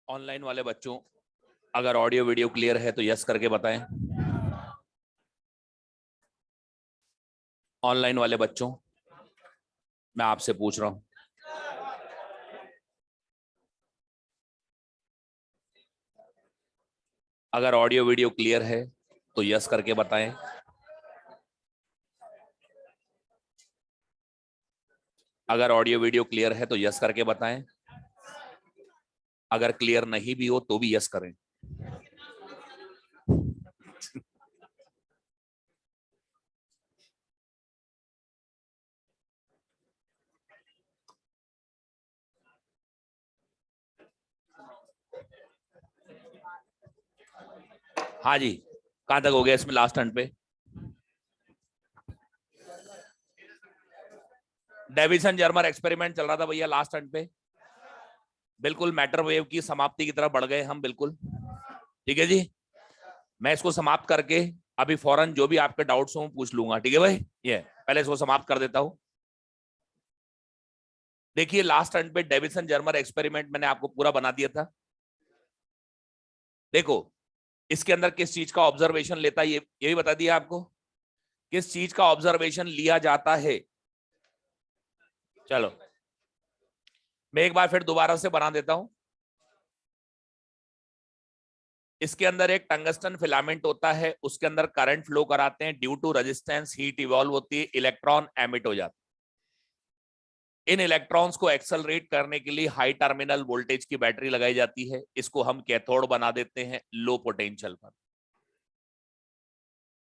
Online वाले बच्चों, अगर ऑडियो वीडियो क्लियर है तो यस करके बताएं। ऑनलाइन वाले बच्चों, मैं आपसे पूछ रहा हूं, अगर ऑडियो वीडियो क्लियर है तो यस करके बताएं। अगर ऑडियो वीडियो क्लियर है तो यस करके बताएं। अगर क्लियर नहीं भी हो तो भी यस करें। हाँ जी, कहां तक हो गया इसमें? लास्ट टर्न पे डेविसन जर्मर एक्सपेरिमेंट चल रहा था भैया। लास्ट टर्न पे बिल्कुल मैटर वेव की समाप्ति की तरफ बढ़ गए हम, बिल्कुल ठीक है जी। मैं इसको समाप्त करके अभी फौरन जो भी आपके डाउट्स हो पूछ लूंगा, ठीक है भाई। ये पहले इसको समाप्त कर देता हूं। देखिए लास्ट टर्न पे डेविसन जर्मर एक्सपेरिमेंट मैंने आपको पूरा बना दिया था। देखो इसके अंदर किस चीज का ऑब्जर्वेशन लेता है, ये भी बता दिया आपको, किस चीज का ऑब्जर्वेशन लिया जाता है। चलो मैं एक बार फिर दोबारा से बना देता हूं। इसके अंदर एक टंगस्टन फिलामेंट होता है, उसके अंदर करंट फ्लो कराते हैं, due to resistance heat evolve होती है, इलेक्ट्रॉन एमिट हो जाते हैं। इन इलेक्ट्रॉन्स को एक्सेलरेट करने के लिए हाई टर्मिनल वोल्टेज की बैटरी लगाई जाती है, इसको हम कैथोड बना देते हैं लो पोटेंशियल पर।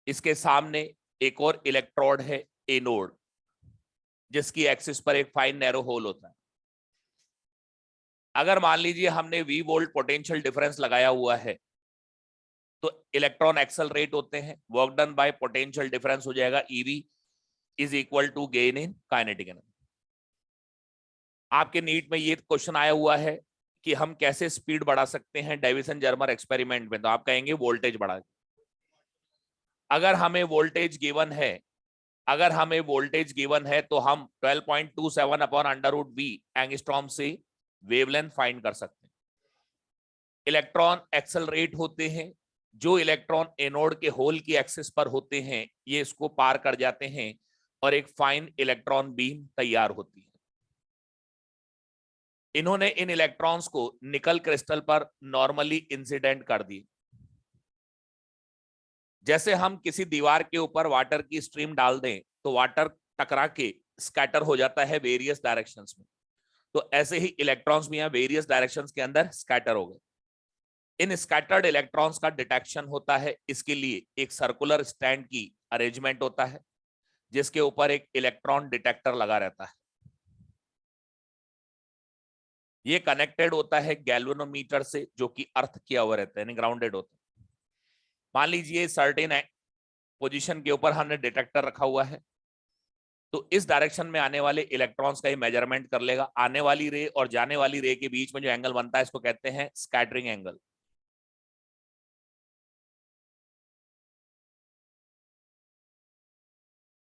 इसके सामने एक और इलेक्ट्रोड है एनोड, जिसकी एक्सिस पर एक फाइन नैरो होल होता है। अगर मान लीजिए हमने V वोल्ट पोटेंशियल डिफरेंस लगाया हुआ है तो इलेक्ट्रॉन एक्सेलरेट होते हैं, work done by potential difference हो जाएगा EV is equal to gain in kinetic energy. आपके नीट में ये क्वेश्चन आया हुआ है कि हम कैसे स्पीड बढ़ा सकते हैं डेविसन जर्मर एक्सपेरिमेंट में, तो आप कहेंगे वोल्टेज बढ़ा। अगर हमें वोल्टेज गिवन है, अगर हमें वोल्टेज गिवन है तो हम 12.27 upon under root b angstrom से वेवलेंथ फाइंड कर सकते हैं। इलेक्ट्रॉन एक्सेलरेट होते हैं, जो इलेक्ट्रॉन एनोड के होल की एक्सिस पर होते हैं ये इसको पार कर जाते हैं और एक फाइन इलेक्ट्रॉन बीम तैयार होती है। इन्होंने इन इलेक्ट्रॉन्स को निकल क्रिस्टल पर नॉर्मली इंसिडेंट कर दी। जैसे हम किसी दीवार के ऊपर वाटर की स्ट्रीम डाल दें तो वाटर टकरा के स्कैटर हो जाता है वेरियस डायरेक्शंस में, तो ऐसे ही इलेक्ट्रॉन्स भी यहां वेरियस डायरेक्शंस के अंदर स्कैटर हो गए। इन स्कैटर्ड इलेक्ट्रॉन्स का डिटेक्शन होता है, इसके लिए एक सर्कुलर स्टैंड की अरेंजमेंट होता है जिसके ऊपर एक इलेक्ट्रॉन डिटेक्टर लगा रहता है। ये कनेक्टेड होता है गैल्वेनोमीटर से जो कि अर्थ किया हुआ रहता है, यानी ग्राउंडेड होता है। मान लीजिए सर्टेन पोजीशन के ऊपर हमने डिटेक्टर रखा हुआ है, तो इस डायरेक्शन में आने वाले इलेक्ट्रॉन्स का ही मेजरमेंट कर लेगा। आने वाली रे और जाने वाली रे के बीच में जो एंगल बनता है इसको कहते हैं स्कैटरिंग एंगल।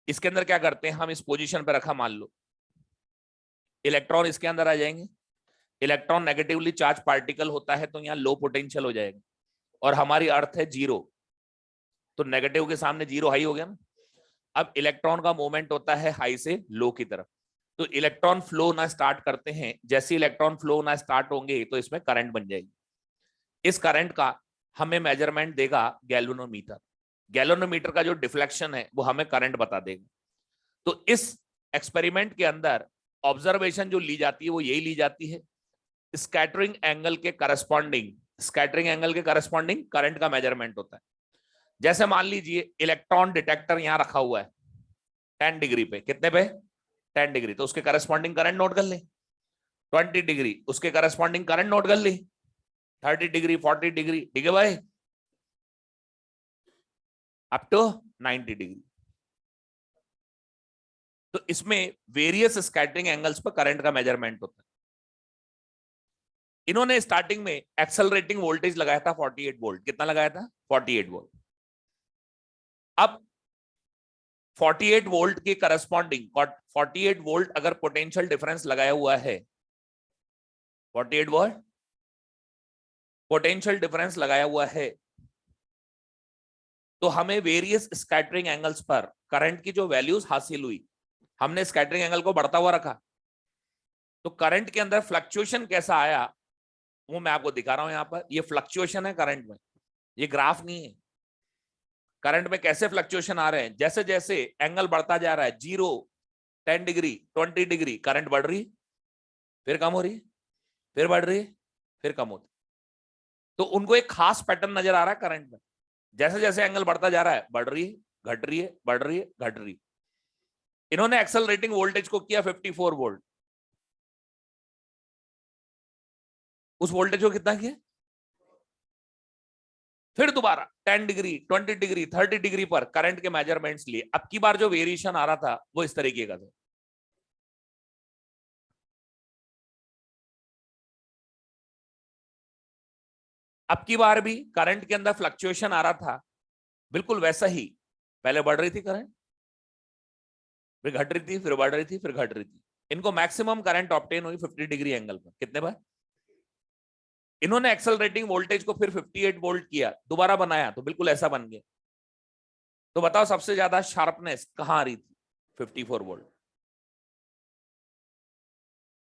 इसके अंदर क्या करते हैं, हम इस पोजीशन पे रखा, मान लो इलेक्ट्रॉन इसके अंदर आ जाएंगे। इलेक्ट्रॉन नेगेटिवली चार्ज पार्टिकल होता है तो यहाँ लो पोटेंशियल हो जाएगा, और हमारी अर्थ है जीरो, तो नेगेटिव के सामने जीरो हाई हो गया ना। अब इलेक्ट्रॉन का मूवमेंट होता है हाई से लो की तरफ, तो इलेक्ट्रॉन फ्लो ना स्टार्ट करते हैं, जैसे इलेक्ट्रॉन फ्लो ना स्टार्ट होंगे तो इसमें करंट बन जाएगी। इस करंट का हमें मेजरमेंट देगा गैल्वेनोमीटर। गैल्वेनोमीटर का जो डिफ्लेक्शन है वो हमें करंट बता देगा। तो इस एक्सपेरिमेंट के अंदर ऑब्जर्वेशन जो ली जाती है वो यही ली जाती है, स्कैटरिंग एंगल के करस्पॉन्डिंग, स्कैटरिंग एंगल के करस्पॉन्डिंग करंट का मेजरमेंट होता है। जैसे मान लीजिए इलेक्ट्रॉन डिटेक्टर यहां रखा हुआ है 10 डिग्री पे, कितने पे? 10 डिग्री, तो उसके करस्पॉन्डिंग करंट नोट कर ले। 20 डिग्री उसके करस्पॉन्डिंग करंट नोट कर ली। 30 डिग्री, 40 डिग्री, ठीक है भाई, अप टू 90 डिग्री। तो इसमें वेरियस स्कैटरिंग एंगल्स पर करंट का मेजरमेंट होता है। इन्होंने स्टार्टिंग में एक्सेलरेटिंग वोल्टेज लगाया था 48 वोल्ट। कितना लगाया था? 48 वोल्ट। अब 48 वोल्ट के करस्पॉन्डिंग 48 वोल्ट अगर पोटेंशियल डिफरेंस लगाया हुआ है, 48 वोल्ट पोटेंशियल डिफरेंस लगाया हुआ है, तो हमें वेरियस स्कैटरिंग एंगल्स पर करंट की जो वैल्यूज हासिल हुई, हमने स्कैटरिंग एंगल को बढ़ता हुआ रखा, तो करंट के अंदर फ्लक्चुएशन कैसा आया वो मैं आपको दिखा रहा हूं। यहां पर ये फ्लक्चुएशन है करंट में, ये ग्राफ नहीं है। करंट में कैसे फ्लक्चुएशन आ रहे हैं, जैसे जैसे एंगल बढ़ता जा रहा है, 0, 10 डिग्री, 20 डिग्री, करंट बढ़ रही, फिर कम हो रही, फिर बढ़ रही, फिर कम होती। तो उनको एक खास पैटर्न नजर आ रहा है करंट में, जैसे जैसे एंगल बढ़ता जा रहा है, बढ़ रही है, घट रही है, बढ़ रही है, घट रही है। इन्होंने एक्सेलरेटिंग वोल्टेज को किया 54 वोल्ट, उस वोल्टेज को कितना किया, फिर दोबारा 10 डिग्री, 20 डिग्री, 30 डिग्री पर करंट के मेजरमेंट्स लिए। अब की बार जो वेरिएशन आ रहा था वो इस तरीके का था। अब की बार भी करंट के अंदर फ्लक्चुएशन आ रहा था, बिल्कुल वैसा ही। पहले बढ़ रही थी करंट, फिर घट रही थी, फिर बढ़ रही थी, फिर घट रही थी। इनको मैक्सिमम करंट ऑब्टेन हुई 50 डिग्री एंगल पर। कितने बार इन्होंने एक्सेलरेटिंग वोल्टेज को फिर 58 वोल्ट किया, दोबारा बनाया तो बिल्कुल ऐसा बन गया। तो बताओ सबसे ज्यादा शार्पनेस कहां आ रही थी, 54 वोल्ट।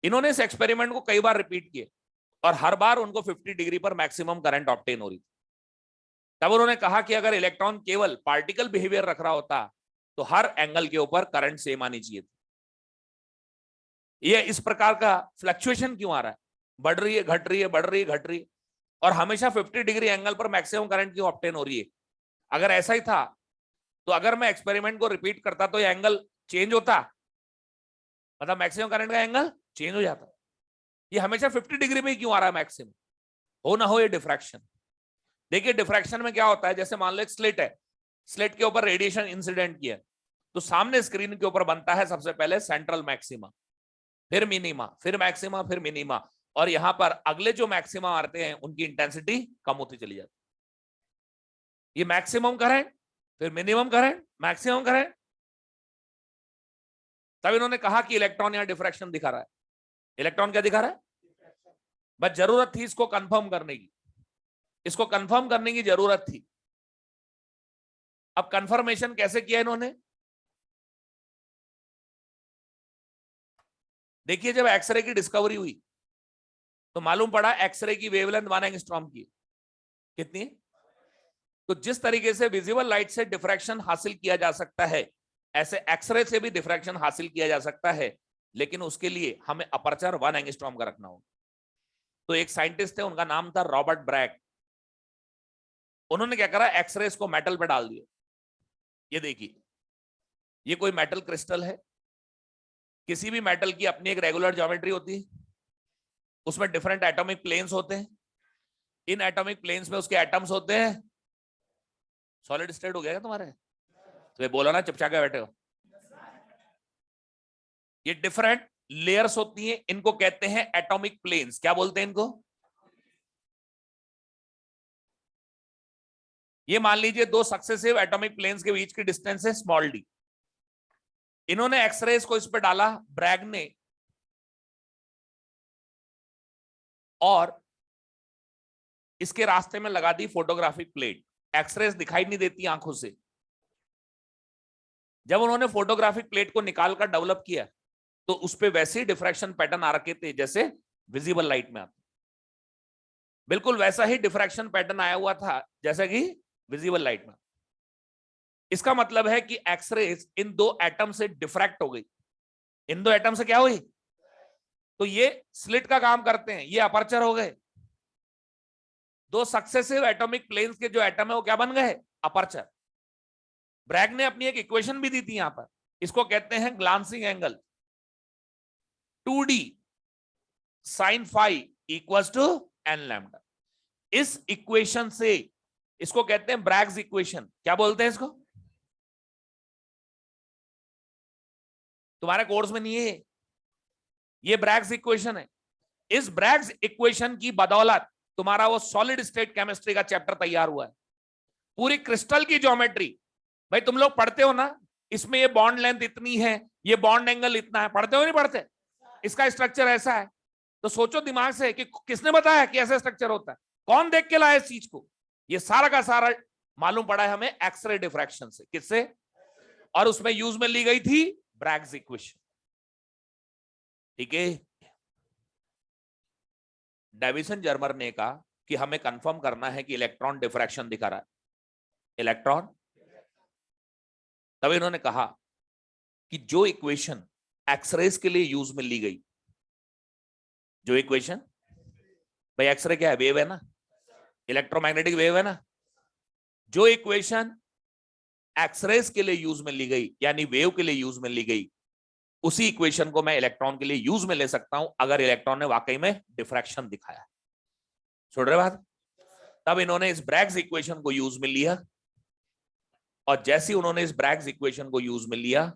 इन्होंने इस एक्सपेरिमेंट को कई बार रिपीट किए और हर बार उनको 50 डिग्री पर मैक्सिमम करंट ऑब्टेन हो रही थी। तब उन्होंने कहा कि अगर इलेक्ट्रॉन केवल पार्टिकल बिहेवियर रख रहा होता तो हर एंगल के ऊपर करंट सेम आनी चाहिए थी। ये इस प्रकार का फ्लक्चुएशन क्यों आ रहा है, बढ़ रही है, घट रही है, बढ़ रही है, घट रही है, और हमेशा 50 डिग्री एंगल पर मैक्सिमम करंट क्यों ऑब्टेन हो रही है। अगर ऐसा ही था तो अगर मैं एक्सपेरिमेंट को रिपीट करता तो ये एंगल चेंज होता, मतलब मैक्सिमम करंट का एंगल चेंज हो जाता। ये हमेशा 50 डिग्री में ही क्यों आ रहा है मैक्सिमम, हो ना हो ये डिफ्रैक्शन। देखिए डिफ्रैक्शन में क्या होता है, जैसे मान लो एक स्लिट है, स्लिट के ऊपर रेडिएशन इंसिडेंट किया, तो सामने स्क्रीन के ऊपर बनता है सबसे पहले सेंट्रल मैक्सिमा, फिर मिनिमा, फिर मैक्सिमा, फिर मिनिमा, और यहां पर अगले जो मैक्सिमा आते हैं उनकी इंटेंसिटी कम होती चली जाती है। ये मैक्सिमम करंट, फिर मिनिमम करंट, मैक्सिमम करंट। तब इन्होंने कहा कि इलेक्ट्रॉन यहां डिफ्रैक्शन दिखा रहा है। इलेक्ट्रॉन क्या दिखा रहा है, बस जरूरत थी इसको कंफर्म करने की, इसको कंफर्म करने की जरूरत थी। अब कंफर्मेशन कैसे किया इन्होंने, देखिए जब एक्सरे की डिस्कवरी हुई तो मालूम पड़ा एक्सरे की वेवलेंथ 1 एंगस्ट्रॉम की, कितनी। तो जिस तरीके से विजिबल लाइट से डिफ्रैक्शन हासिल किया जा सकता है, ऐसे एक्सरे से भी डिफ्रैक्शन हासिल किया जा सकता है, लेकिन उसके लिए हमें अपर्चर 1 एंगस्ट्रॉम का रखना होगा। तो एक साइंटिस्ट थे, उनका नाम था रॉबर्ट ब्रैग। उन्होंने क्या करा, एक्सरेज को मेटल पे डाल दिया। ये देखिए, ये कोई मेटल क्रिस्टल है, किसी भी मेटल की अपनी एक रेगुलर ज्योमेट्री होती है, उसमें डिफरेंट एटॉमिक प्लेन्स होते हैं, इन एटॉमिक प्लेन्स में उसके एटम्स होते हैं। सॉलिड स्टेट हो गया तुम्हारे, तो ये बोला ना चिपचा के बैठे हो। ये डिफरेंट लेयर्स होती हैं, इनको कहते हैं एटॉमिक प्लेन्स। क्या बोलते हैं इनको, ये मान लीजिए दो सक्सेसिव एटॉमिक प्लेन्स के बीच की डिस्टेंस है स्मॉल डी। इन्होंने एक्सरेज को इस पे डाला ब्रैग ने, और इसके रास्ते में लगा दी फोटोग्राफिक प्लेट। एक्सरेज दिखाई नहीं देती आंखों से। जब उन्होंने फोटोग्राफिक प्लेट को निकालकर डेवलप किया तो उस पे वैसे ही डिफ्रैक्शन पैटर्न आ रखे थे जैसे विजिबल लाइट में आते, बिल्कुल वैसा ही डिफ्रैक्शन पैटर्न आया हुआ था जैसा कि विजिबल लाइट में। इसका मतलब है कि एक्सरेज इन दो एटम से डिफ्रैक्ट हो गई। इन दो एटम से क्या हुई, तो ये स्लिट का काम करते हैं, ये अपर्चर हो गए। दो सक्सेसिव एटॉमिक प्लेन्स के जो एटम है वो क्या बन गए, अपर्चर। ब्रैग ने अपनी एक इक्वेशन भी दी थी यहां पर, इसको कहते हैं glancing angle, 2d sin phi equals to n lambda. इस इक्वेशन से, इसको कहते हैं ब्रैग्स इक्वेशन। क्या बोलते हैं इसको, तुम्हारे कोर्स में नहीं है ये ब्रैग्स इक्वेशन है। इस ब्रैग्स इक्वेशन की बदौलत तुम्हारा वो सॉलिड स्टेट केमिस्ट्री का चैप्टर तैयार हुआ है। पूरी क्रिस्टल की ज्योमेट्री, भाई तुम लोग पढ़ते हो ना, इसमें ये बॉन्ड लेंथ इतनी है, ये बॉन्ड एंगल इतना है, पढ़ते हो नहीं पढ़ते, इसका स्ट्रक्चर ऐसा है। तो सोचो दिमाग से कि किसने बताया कि ऐसा स्ट्रक्चर होता है, कौन देख के लाया इस चीज को? ये सारा का सारा मालूम पड़ा है हमें एक्सरे डिफ्रैक्शन से। किससे? और उसमें यूज में ली गई थी ब्रैग्स इक्वेशन। ठीक है, डेविसन जर्मर ने कहा कि हमें कंफर्म करना है कि इलेक्ट्रॉन डिफ्रैक्शन दिखा रहा है, इलेक्ट्रॉन। तब इन्होंने कहा कि जो इक्वेशन एक्सरेज के लिए यूज में ली गई, जो इक्वेशन, भाई एक्सरे क्या है? वेव है ना, इलेक्ट्रोमैग्नेटिक वेव है ना। जो इक्वेशन एक्सरेज के लिए यूज में ली गई, यानी वेव के लिए यूज में ली गई, उसी इक्वेशन को मैं इलेक्ट्रॉन के लिए यूज में ले सकता हूं अगर इलेक्ट्रॉन ने वाकई में डिफ्रैक्शन दिखाया। सुन रहे बात? तब इन्होंने इस ब्रैग्स इक्वेशन को यूज में लिया, और जैसे उन्होंने इस ब्रैग्स इक्वेशन को यूज में लिया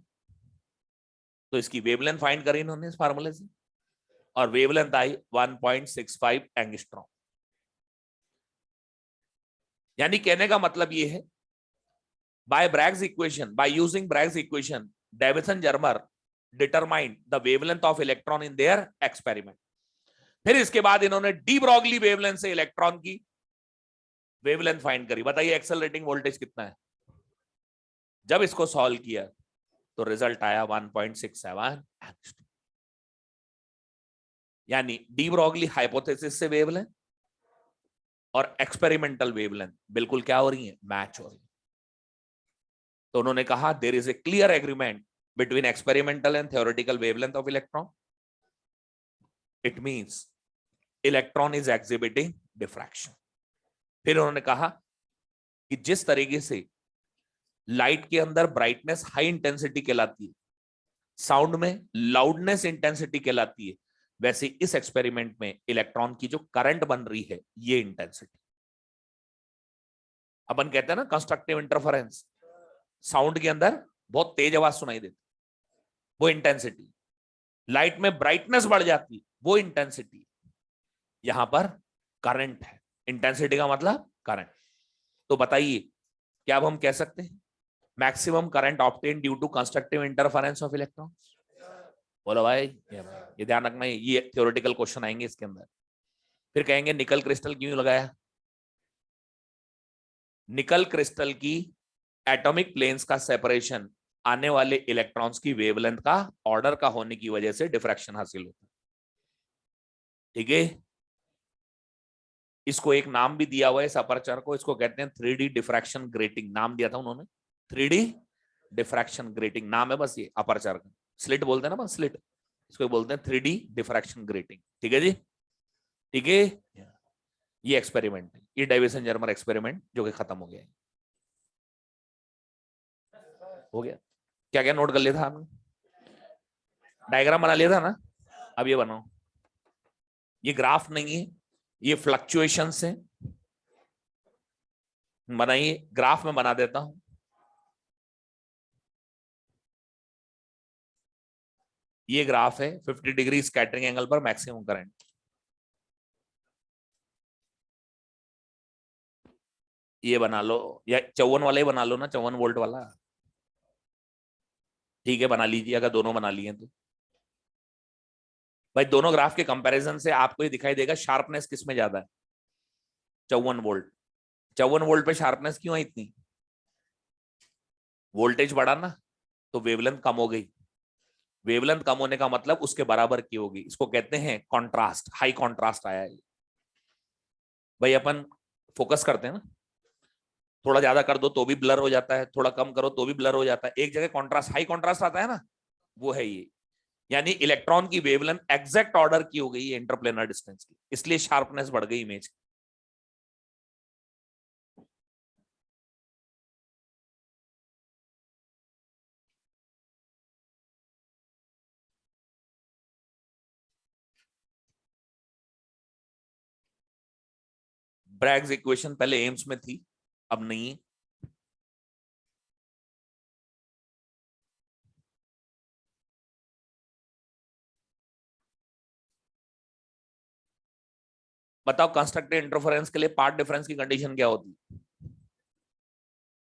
तो इसकी वेवलेंथ फाइंड करी इन्होंने इस फार्मूले से, और वेवलेंथ आई 1.65 एंगस्ट्रॉम। यानी कहने का मतलब ये है, by Bragg's equation, by using Bragg's equation, Davisson Germer determined the wavelength of electron in their experiment. फिर इसके बाद इन्होंने डी ब्रॉगली वेवलेंथ से इलेक्ट्रॉन की वेवलेंथ फाइंड करी। बताइए एक्सेलरेटिंग वोल्टेज कितना है? जब इसको सॉल्व किया तो रिजल्ट आया 1.67 एंगस्ट्रॉम। यानी डी ब्रॉगली हाइपोथेसिस से वेवलेंथ और एक्सपेरिमेंटल वेवलेंथ बिल्कुल क्या हो रही है? मैच हो रही है। तो उन्होंने कहा there is a clear agreement between experimental and theoretical wavelength of electron. It means electron is exhibiting diffraction. फिर उन्होंने कहा कि जिस तरीके से लाइट के अंदर ब्राइटनेस हाई इंटेंसिटी कहलाती है, साउंड में लाउडनेस इंटेंसिटी कहलाती है, वैसे इस एक्सपेरिमेंट में इलेक्ट्रॉन की जो करंट बन रही है ये इंटेंसिटी। अपन कहते हैं ना कंस्ट्रक्टिव इंटरफेरेंस, साउंड के अंदर बहुत तेज आवाज सुनाई देती, वो इंटेंसिटी। लाइट में ब्राइटनेस बढ़ जाती, वो इंटेंसिटी। यहां पर करंट है, इंटेंसिटी का मतलब करंट। तो बताइए क्या अब हम कह सकते हैं maximum current obtain due to constructive interference of electrons? बोलो भाई, ये ध्यान रखना, ये थ्योरेटिकल क्वेश्चन आएंगे इसके अंदर। फिर कहेंगे निकल क्रिस्टल क्यों लगाया? निकल क्रिस्टल की एटॉमिक प्लेन्स का सेपरेशन आने वाले इलेक्ट्रॉन्स की वेवलेंथ का ऑर्डर का होने की वजह से डिफ्रैक्शन हासिल होता है। ठीक है, इसको एक नाम भी दिया हुआ है इस अपर्चर को, इसको कहते हैं 3D डिफ्रैक्शन ग्रेटिंग। नाम दिया था उन्होंने 3D डिफ्रैक्शन ग्रेटिंग, नाम है बस ये अपर्चर का। स्लिट बोलते हैं ना, बस स्लिट, इसको बोलते हैं 3D डिफ्रैक्शन ग्रेटिंग। ठीक है जी, ठीक है। ये एक्सपेरिमेंट, ये डेविसन जर्मर एक्सपेरिमेंट जो कि खत्म हो गया है। हो गया? क्या क्या नोट कर लिया था आपने? डायग्राम बना लिया था ना? अब ये बनाओ। ये ग्राफ नहीं है, ये फ्लक्चुएशन से बनाइए। ग्राफ में बना देता हूं। ये ग्राफ है 50 डिग्री स्कैटरिंग एंगल पर मैक्सिमम करंट। ये बना लो, या 54 वाला ही बना लो ना, 54 वोल्ट वाला। ठीक है, बना लीजिए अगर दोनों बना लिए तो। भाई दोनों ग्राफ के कंपैरिजन से आपको ये दिखाई देगा शार्पनेस किस में ज्यादा है? 54 वोल्ट। 54 वोल्ट पे शार्पनेस क्यों है इतनी? वोल्टेज बढ़ा ना, तो वेवलेंथ कम हो गई। वेवलेंथ कम होने का मतलब उसके बराबर की होगी, इसको कहते हैं कॉन्ट्रास्ट, हाई कॉन्ट्रास्ट आया है। भाई अपन फोकस करते हैं ना, थोड़ा ज्यादा कर दो तो भी ब्लर हो जाता है, थोड़ा कम करो तो भी ब्लर हो जाता है, एक जगह कॉन्ट्रास्ट, हाई कॉन्ट्रास्ट आता है ना, वो है ये। यानी इलेक्ट्रॉन की वेवलेंथ एग्जैक्ट ऑर्डर की हो गई है इंटरप्लेनर डिस्टेंस की, इसलिए शार्पनेस बढ़ गई इमेज। ब्रैग्स इक्वेशन पहले एम्स में थी, अब नहीं है। बताओ कंस्ट्रक्टिव इंटरफेरेंस के लिए पार्ट डिफरेंस की कंडीशन क्या होती है?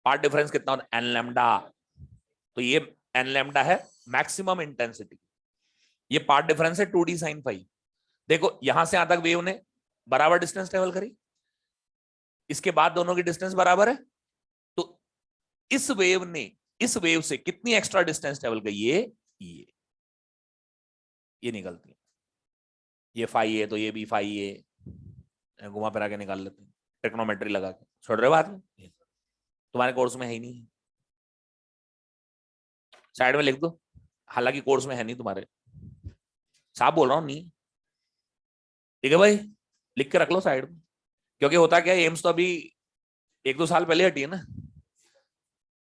पार्ट डिफरेंस कितना होता है? N lambda. तो ये एन लैम्डा है मैक्सिमम इंटेंसिटी, ये पार्ट डिफरेंस है 2d sin फाई। देखो यहां से यहां तक वेव ने बराबर डिस्टेंस ट्रेवल करी, इसके बाद दोनों की डिस्टेंस बराबर है, तो इस वेव से कितनी एक्स्ट्रा डिस्टेंस ट्रेवल की? ये निकलती है, ये फाई है तो ये भी फाई है, घुमा फिरा के निकाल लेते हैं ट्रिग्नोमेट्री लगा के। छोड़ रहे हो बात? तुम्हारे कोर्स में है ही नहीं, साइड में लिख दो, हालांकि कोर्स में है नहीं तुम्हारे, साफ बोल रहा हूं नहीं। ठीक है भाई, लिख के रख लो साइड में, क्योंकि होता क्या है, एम्स तो अभी 1-2 साल पहले हटी है ना,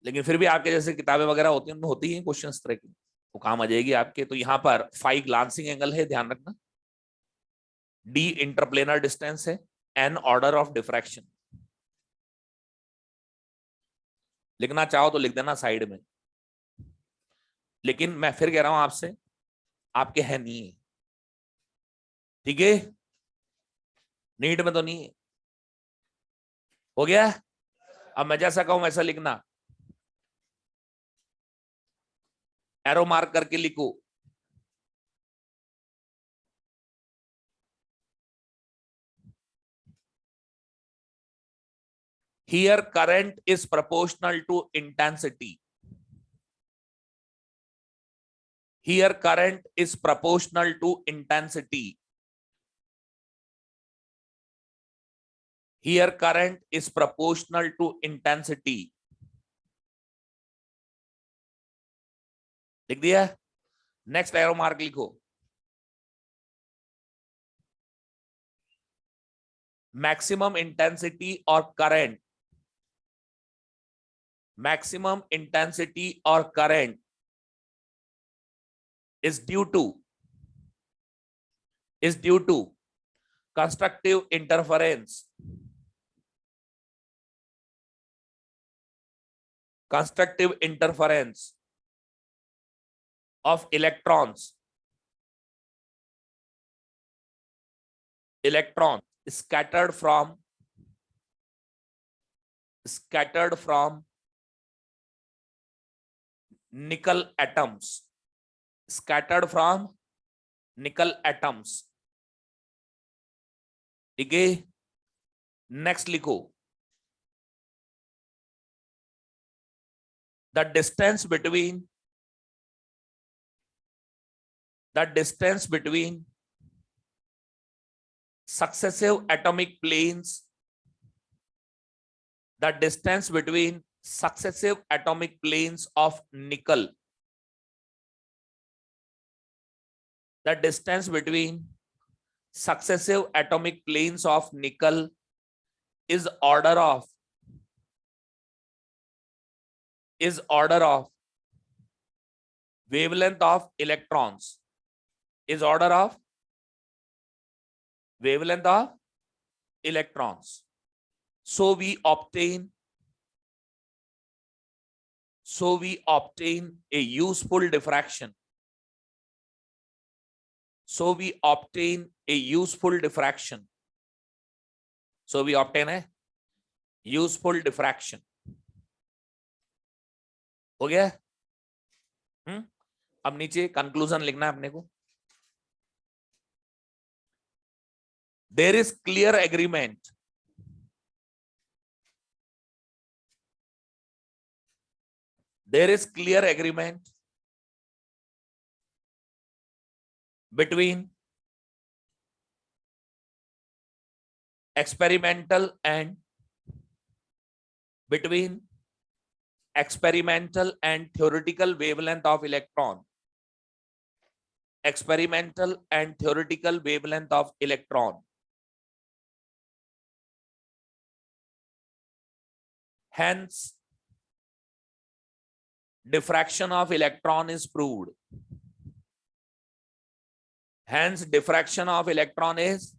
लेकिन फिर भी आपके जैसे किताबें वगैरह होती हैं, उनमें होती है क्वेश्चन इस तरह की, वो काम आ जाएगी आपके। तो यहाँ पर फाई ग्लांसिंग एंगल है, ध्यान रखना, डी इंटरप्लेनर डिस्टेंस है, एन ऑर्डर ऑफ डिफ्रैक्शन। लिखना चाहो तो लिख देना साइड में, लेकिन मैं फिर कह रहा हूं आपसे, आपके है नहीं है, ठीक है, नीट में तो नहीं है। हो गया? अब मैं जैसा कहूं वैसा लिखना, एरो मार्क करके लिखो। Here current is proportional to intensity. Here current is proportional to intensity. Here current is proportional to intensity. लिख दिया? नेक्स्ट एरो मार्क लिखो, मैक्सिमम इंटेंसिटी और current, maximum intensity or current is due to constructive interference, of electrons scattered from nickel atoms, ठीक है। Next लिखो, the distance between successive atomic planes, the distance between successive atomic planes of nickel, the distance between successive atomic planes of nickel is order of wavelength of electrons, is order of wavelength of electrons. So we obtain a useful diffraction. So we obtain a useful diffraction. हो गया? अब नीचे conclusion लिखना है अपने को। There is clear agreement between experimental and theoretical wavelength of electron. Hence, diffraction of electron is proved. Hence, diffraction of electron is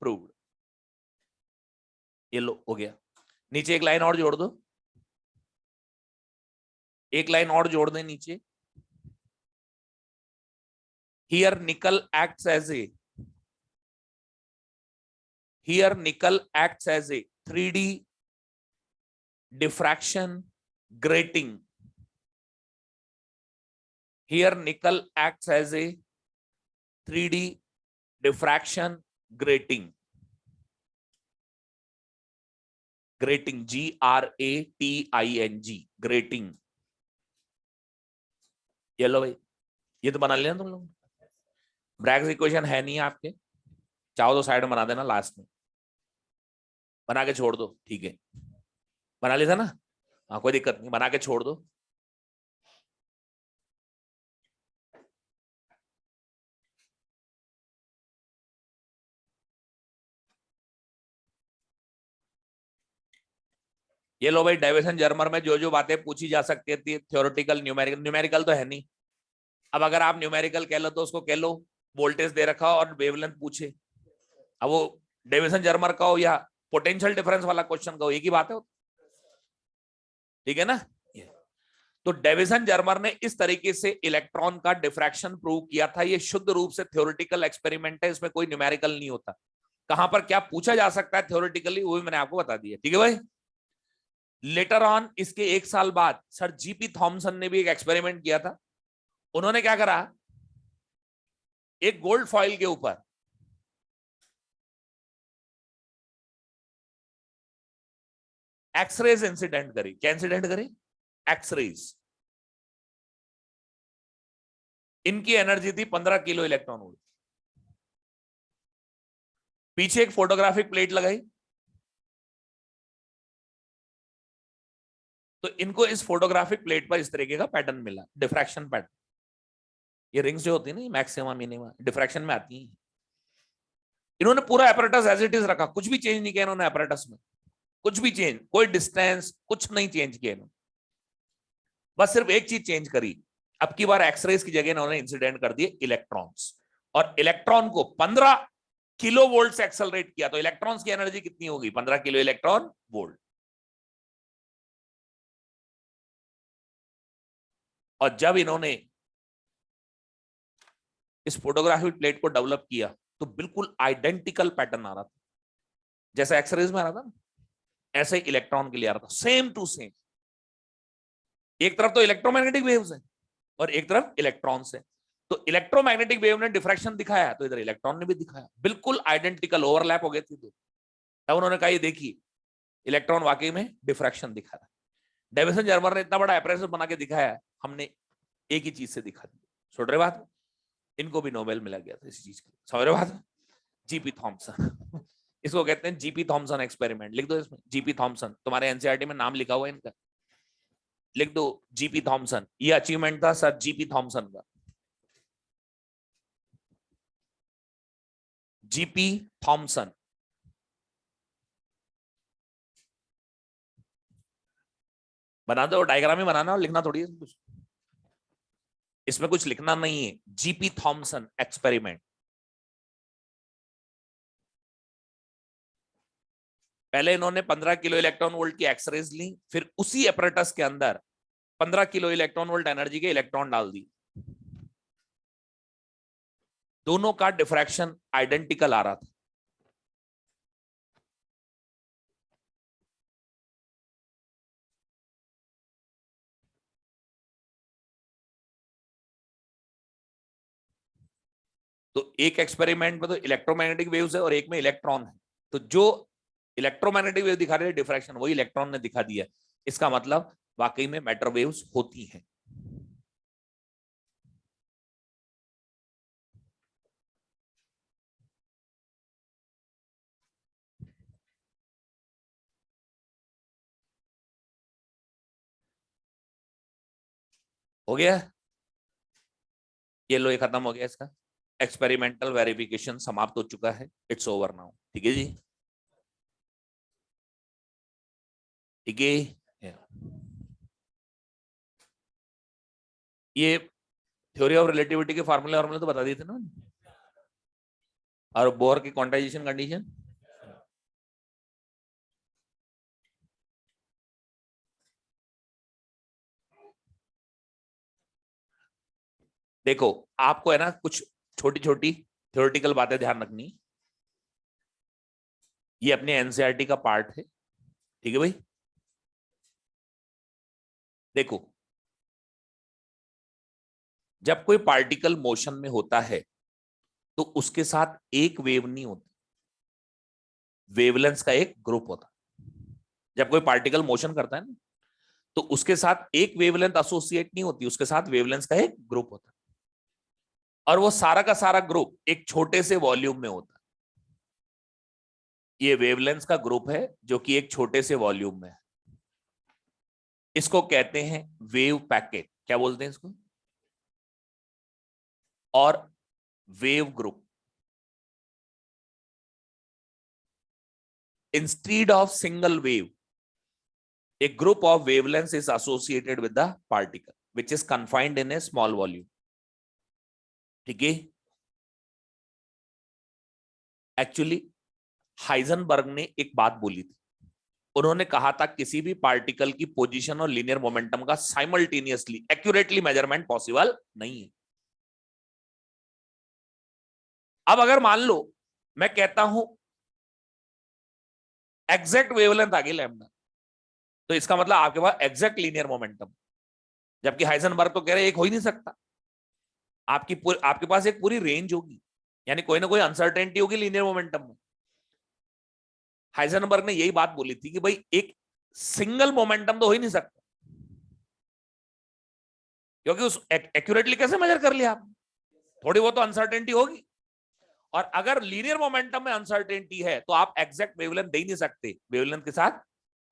proved. ये लो, हो गया। नीचे एक लाइन और जोड़ दो, नीचे। Here nickel acts as a 3D diffraction grating. Here nickel acts as a 3D diffraction, grating, grating, GRATING, grating. ये लो भाई, ये तो बना लिया तुम लोग। ब्रैग्स इक्वेशन है नहीं आपके, चाहो तो साइड में बना देना, लास्ट में बना के छोड़ दो, ठीक है, बना लिया था ना, हाँ कोई दिक्कत नहीं, बना के छोड़ दो। ये लो भाई, डेविसन जर्मर में जो जो बातें पूछी जा सकती थी, थ्योरेटिकल, न्यूमेरिकल, न्यूमेरिकल तो है नहीं। अब अगर आप न्यूमेरिकल कह लो तो उसको कह लो वोल्टेज दे रखा और वेवलेंथ पूछे, अब वो डेविसन जर्मर का हो या पोटेंशियल डिफरेंस वाला क्वेश्चन का हो, एक ही बात है, ठीक है ना। तो डेविसन जर्मर ने इस तरीके से इलेक्ट्रॉन का डिफ्रैक्शन प्रूव किया था। ये शुद्ध रूप से थ्योरेटिकल एक्सपेरिमेंट है, इसमें कोई न्यूमेरिकल नहीं होता। कहां पर क्या पूछा जा सकता है थ्योरेटिकली, वो भी मैंने आपको बता दिया, ठीक है भाई। लेटर ऑन इसके एक साल बाद सर जीपी थॉमसन ने भी एक एक्सपेरिमेंट किया था। उन्होंने क्या करा, एक गोल्ड फॉइल के ऊपर एक्सरेज इंसिडेंट करी। क्या इंसिडेंट करी? एक्सरेज। इनकी एनर्जी थी 15 किलो इलेक्ट्रॉन वोल्ट। पीछे एक फोटोग्राफिक प्लेट लगाई, तो इनको इस फोटोग्राफिक प्लेट पर इस तरीके का पैटर्न मिला, डिफ्रैक्शन पैटर्न। ये रिंग्स जो होती है ना, मैक्सिमा मिनिमा डिफ्रैक्शन में आती है। इन्होंने पूरा apparatus एज इट इज रखा, कुछ भी चेंज नहीं किया इन्होंने apparatus में, कुछ भी चेंज, कोई डिस्टेंस कुछ नहीं चेंज किया इन्होंने, बस सिर्फ एक चीज चेंज करी। अब की बार एक्सरेज की जगह इन्होंने इंसिडेंट कर दिए इलेक्ट्रॉन्स, और इलेक्ट्रॉन को 15 किलो वोल्ट से एक्सेलरेट किया। तो इलेक्ट्रॉन्स की एनर्जी कितनी होगी? 15 किलो इलेक्ट्रॉन वोल्ट। और जब इन्होंने इस फोटोग्राफिक प्लेट को डेवलप किया तो बिल्कुल आइडेंटिकल पैटर्न आ रहा था, जैसे एक्सरेज में आ रहा था ना, ऐसे ही इलेक्ट्रॉन के लिए आ रहा था, सेम टू सेम। एक तरफ तो इलेक्ट्रोमैग्नेटिक वेव्स है और एक तरफ इलेक्ट्रॉन्स है, तो इलेक्ट्रोमैग्नेटिक वेव ने डिफ्रैक्शन दिखाया तो इधर इलेक्ट्रॉन ने भी दिखाया, बिल्कुल आइडेंटिकल, ओवरलैप हो गए थे दो। तब उन्होंने कहा ये देखिए इलेक्ट्रॉन वाकई में डिफ्रैक्शन दिखा रहा है। डेविसन जर्मर ने इतना बड़ा apparatus बना के दिखाया, हमने एक ही चीज से दिखा दी। सुन रहे बात? इनको भी नोबेल मिला गया था इस चीज के लिए, समझ रहे बात? जीपी थॉमसन इसको कहते हैं जीपी थॉमसन एक्सपेरिमेंट। लिख दो इसमें जीपी थॉमसन, तुम्हारे एनसीईआरटी में नाम लिखा हुआ है इनका, लिख दो जीपी थॉमसन। ये अचीवमेंट था सर जीपी थॉमसन का, जीपी थॉमसन। बना दो, डायग्राम ही बनाना और लिखना थोड़ी है कुछ, इसमें कुछ लिखना नहीं है। G P Thomson experiment. पहले इन्होंने 15 किलो इलेक्ट्रॉन वोल्ट की एक्सरेज ली, फिर उसी apparatus के अंदर 15 किलो इलेक्ट्रॉन वोल्ट एनर्जी के इलेक्ट्रॉन डाल दी, दोनों का डिफ्रैक्शन आइडेंटिकल आ रहा था। तो एक एक्सपेरिमेंट में तो इलेक्ट्रोमैग्नेटिक वेव्स है और एक में इलेक्ट्रॉन है, तो जो इलेक्ट्रोमैग्नेटिक वेव दिखा रहे हैं डिफ्रैक्शन, वही इलेक्ट्रॉन ने दिखा दिया। इसका मतलब वाकई में मैटर वेव्स होती हैं। हो गया, ये लो, ये खत्म हो गया, इसका एक्सपेरिमेंटल वेरिफिकेशन समाप्त हो चुका है, इट्स ओवर नाउ, ठीक है जी, ठीक है। ये थ्योरी ऑफ रिलेटिविटी के फार्मूले तो बता दिए थे ना, और बोर की क्वांटाइजेशन कंडीशन। देखो आपको है ना कुछ छोटी छोटी थ्योरेटिकल बातें ध्यान रखनी, ये अपने एनसीईआरटी का पार्ट है, ठीक है भाई। देखो जब कोई पार्टिकल मोशन में होता है तो उसके साथ एक वेव नहीं होती, वेवलेंथ का एक ग्रुप होता है। जब कोई पार्टिकल मोशन करता है ना, तो उसके साथ एक वेवलेंथ एसोसिएट नहीं होती, उसके साथ वेवलेंथ का एक ग्रुप होता है, और वो सारा का सारा ग्रुप एक छोटे से वॉल्यूम में होता है। ये वेवलेंथ का ग्रुप है जो कि एक छोटे से वॉल्यूम में है। इसको कहते हैं वेव पैकेट। क्या बोलते हैं इसको? और wave group. Instead of single wave, a group of wavelengths is associated with the particle which is confined in a small volume. ठीक है? एक्चुअली हाइजेनबर्ग ने एक बात बोली थी। उन्होंने कहा था किसी भी पार्टिकल की पोजीशन और लीनियर मोमेंटम का साइमल्टेनियसली एक्यूरेटली मेजरमेंट पॉसिबल नहीं है। अब अगर मान लो मैं कहता हूं एग्जैक्ट वेवलेंथ आ गई लैम्डा, तो इसका मतलब आपके पास एग्जैक्ट लीनियर मोमेंटम, जबकि हाइजेनबर्ग तो कह रहे एक हो ही नहीं सकता। आपके पास एक पूरी रेंज होगी, यानी कोई ना कोई अनसर्टेनिटी होगी लीनियर मोमेंटम में। हाइजेनबर्ग ने यही बात बोली थी कि भाई एक सिंगल मोमेंटम तो हो ही नहीं सकता, क्योंकि उस एक्यूरेटली कैसे मेजर कर लिया आपने? थोड़ी बहुत तो अनसर्टेनिटी होगी, और अगर लीनियर मोमेंटम में अनसर्टेनिटी है तो आप एग्जैक्ट वेवलेंथ दे ही नहीं सकते। वेवलेंथ के साथ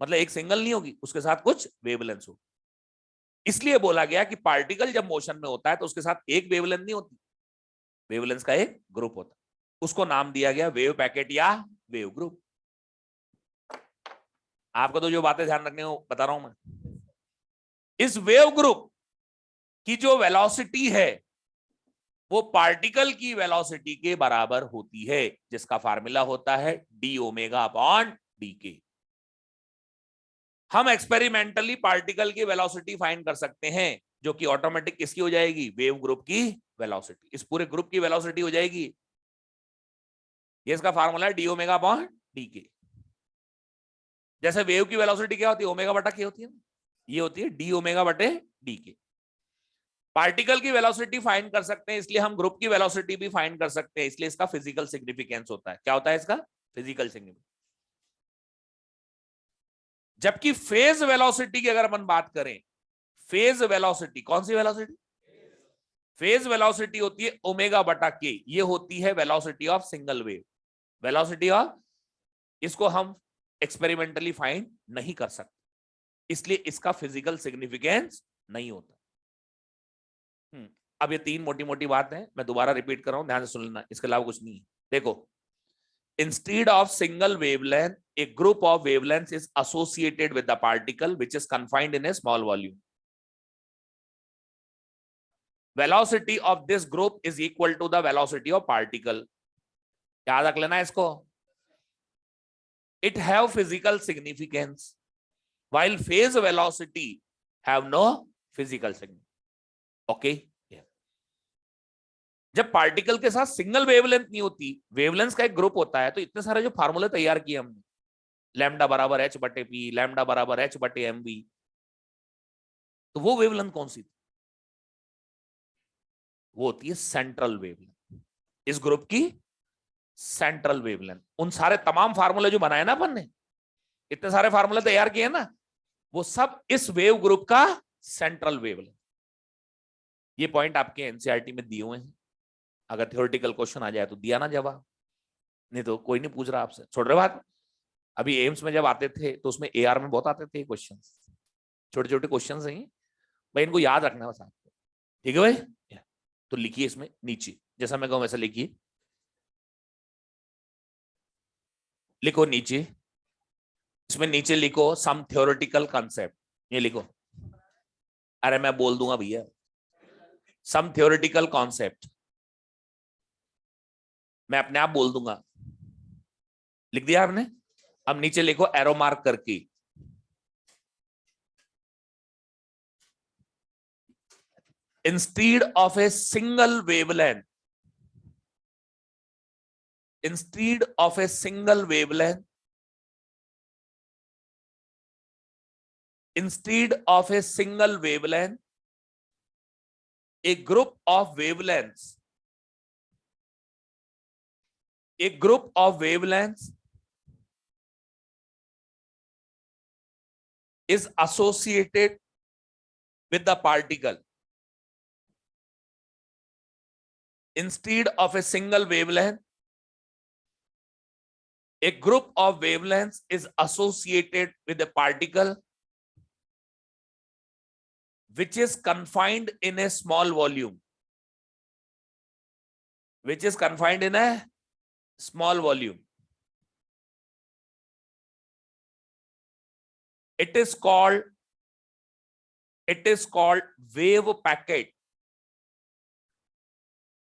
मतलब एक सिंगल नहीं होगी, उसके साथ कुछ वेवलेंथ हो। इसलिए बोला गया कि पार्टिकल जब मोशन में होता है तो उसके साथ एक वेवलेंथ नहीं होती, वेवलेंथ का एक ग्रुप होता है। उसको नाम दिया गया वेव पैकेट या वेव ग्रुप। आपको तो जो बातें ध्यान रखने को बता रहा हूं मैं। इस वेव ग्रुप की जो वेलोसिटी है वो पार्टिकल की वेलोसिटी के बराबर होती है, जिसका फार्मूला होता है डी ओमेगा अपॉन डी के। हम एक्सपेरिमेंटली पार्टिकल की वेलोसिटी फाइंड कर सकते हैं, जो कि ऑटोमेटिक किसकी हो जाएगी? वेव ग्रुप की वेलोसिटी। इस पूरे ग्रुप की वेलोसिटी हो जाएगी, ये इसका फार्मूला है डी ओमेगा अपॉन डी के। जैसे वेव की वेलोसिटी क्या होती है? ओमेगा बटा के होती है ना, ये होती है डी ओमेगा बटे डी के। पार्टिकल की वेलोसिटी फाइंड कर सकते हैं, इसलिए हम ग्रुप की वेलोसिटी भी फाइंड कर सकते हैं, इसलिए इसका फिजिकल सिग्निफिकेंस होता है। क्या होता है इसका? Physical significance. जबकि फेज वेलोसिटी की अगर अपन बात करें, फेज वेलोसिटी, कौन सी वेलोसिटी? फेज वेलोसिटी होती है ओमेगा बटा के, ये होती है velocity of single wave. Velocity of, इसको हम एक्सपेरिमेंटली फाइंड नहीं कर सकते, इसलिए इसका फिजिकल सिग्निफिकेंस नहीं होता। अब ये तीन मोटी मोटी बात है, मैं दोबारा रिपीट कर रहा हूं, ध्यान से सुन लेना, इसके अलावा कुछ नहीं है। देखो, instead of single wavelength, a group of wavelengths is associated with the particle which is confined in a small volume. Velocity of this group is equal to the velocity of particle. याद रख लेना इसको। It have physical significance while phase velocity have no physical significance. Okay? जब particle के साथ single wavelength नहीं होती, wavelength का एक ग्रुप होता है, तो इतने सारे जो फार्मूले तैयार किए हमने, लैम्डा बराबर एच बटे पी, लैम्डा बराबर एच बटे एम बी, तो वो वेवलेंथ कौन सी थी? वो होती है सेंट्रल वेवलेंथ, इस ग्रुप की सेंट्रल वेवलेंथ। उन सारे तमाम फार्मूले जो बनाए ना अपन ने, इतने सारे फार्मूले तैयार किए ना, वो सब इस वेव ग्रुप का सेंट्रल वेवलेंथ। ये पॉइंट आपके एनसीईआरटी में दिए हुए हैं, अगर थ्योरेटिकल क्वेश्चन आ जाए तो दिया ना जवाब, नहीं तो कोई नहीं पूछ रहा आपसे। छोड़ रहे बात, अभी एम्स में जब आते थे तो उसमें एआर में बहुत आते थे क्वेश्चन, छोटे छोटे क्वेश्चन हैं भाई, इनको याद रखना बस आपको। ठीक है भाई? तो लिखिए इसमें नीचे, जैसा मैं कहूं वैसा लिखिए। लिखो नीचे, इसमें नीचे लिखो सम थ्योरेटिकल कंसेप्ट, ये लिखो। अरे मैं बोल दूंगा भैया, सम थ्योरेटिकल कॉन्सेप्ट, मैं अपने आप बोल दूंगा। लिख दिया आपने? अब नीचे लिखो एरो मार्क करके, instead of a single wavelength, instead of a single wavelength, instead of a single wavelength, a group of wavelengths A group of wavelengths is associated with the particle. Instead of a single wavelength, a group of wavelengths is associated with a particle which is confined in a small volume. Which is confined in a small volume. It is called wave packet.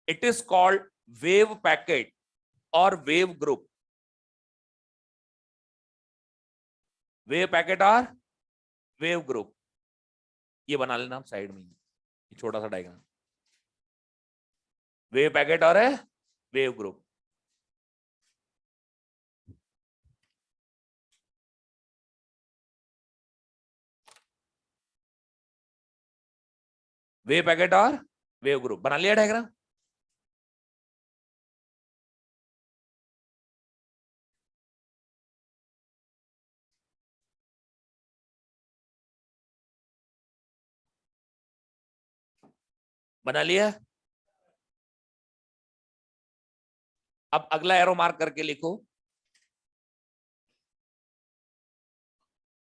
It is called wave packet or wave group. Wave packet or wave group. ये बना लेना आप side में, ये छोटा सा diagram. Wave packet और है वेव ग्रुप. वेव पैकेट और वेव ग्रुप बना लिया डायग्राम. बना लिया. अब अगला एरो मार्क करके लिखो.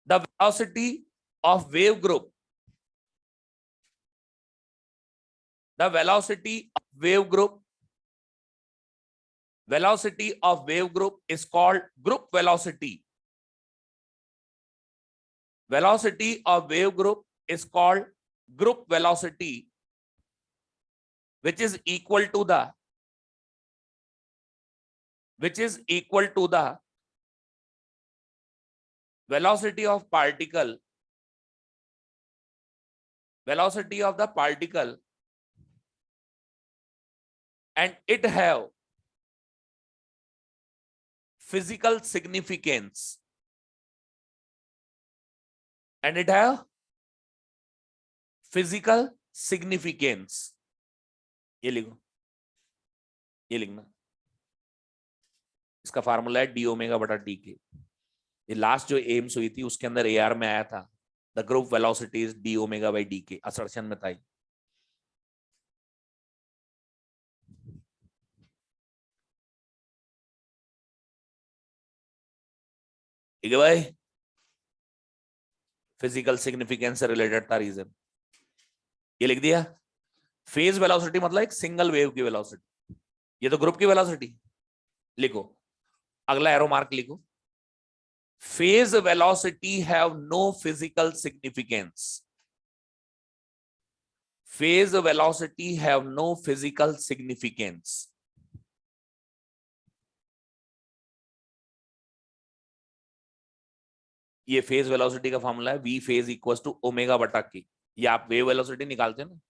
The velocity of wave group. The velocity of wave group. Velocity of wave group is called group velocity. Velocity of wave group is called group velocity, which is equal to the velocity of particle, velocity of the particle, and it have physical significance. And it have physical significance. ये लिखो, ये लिखना. इसका formula है D omega बटा T के. ये last जो एम्स हुई थी उसके अंदर एआर में आया था. The group velocity is D omega by D के. असर्शन में था. ठीक है भाई. फिजिकल सिग्निफिकेंस से रिलेटेड था रीजन. ये लिख दिया. फेज वेलोसिटी मतलब एक सिंगल वेव की वेलोसिटी. ये तो ग्रुप की वेलोसिटी. लिखो अगला एरो मार्क लिखो. Phase velocity have no physical significance. Phase velocity have no physical significance. ये फेज वेलोसिटी का फॉर्मूला है v phase equal to omega बटा के. ये आप वेव वेलोसिटी निकालते हैं ना.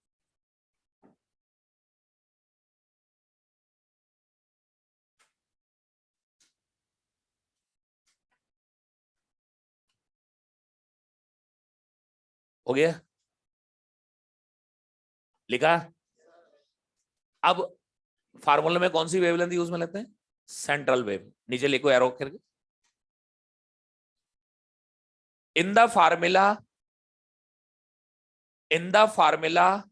हो गया. लिखा. अब फार्मूला में कौन सी वेवलेंथ यूज में लेते हैं? Central wave. नीचे लिखो एरो करके. in the formula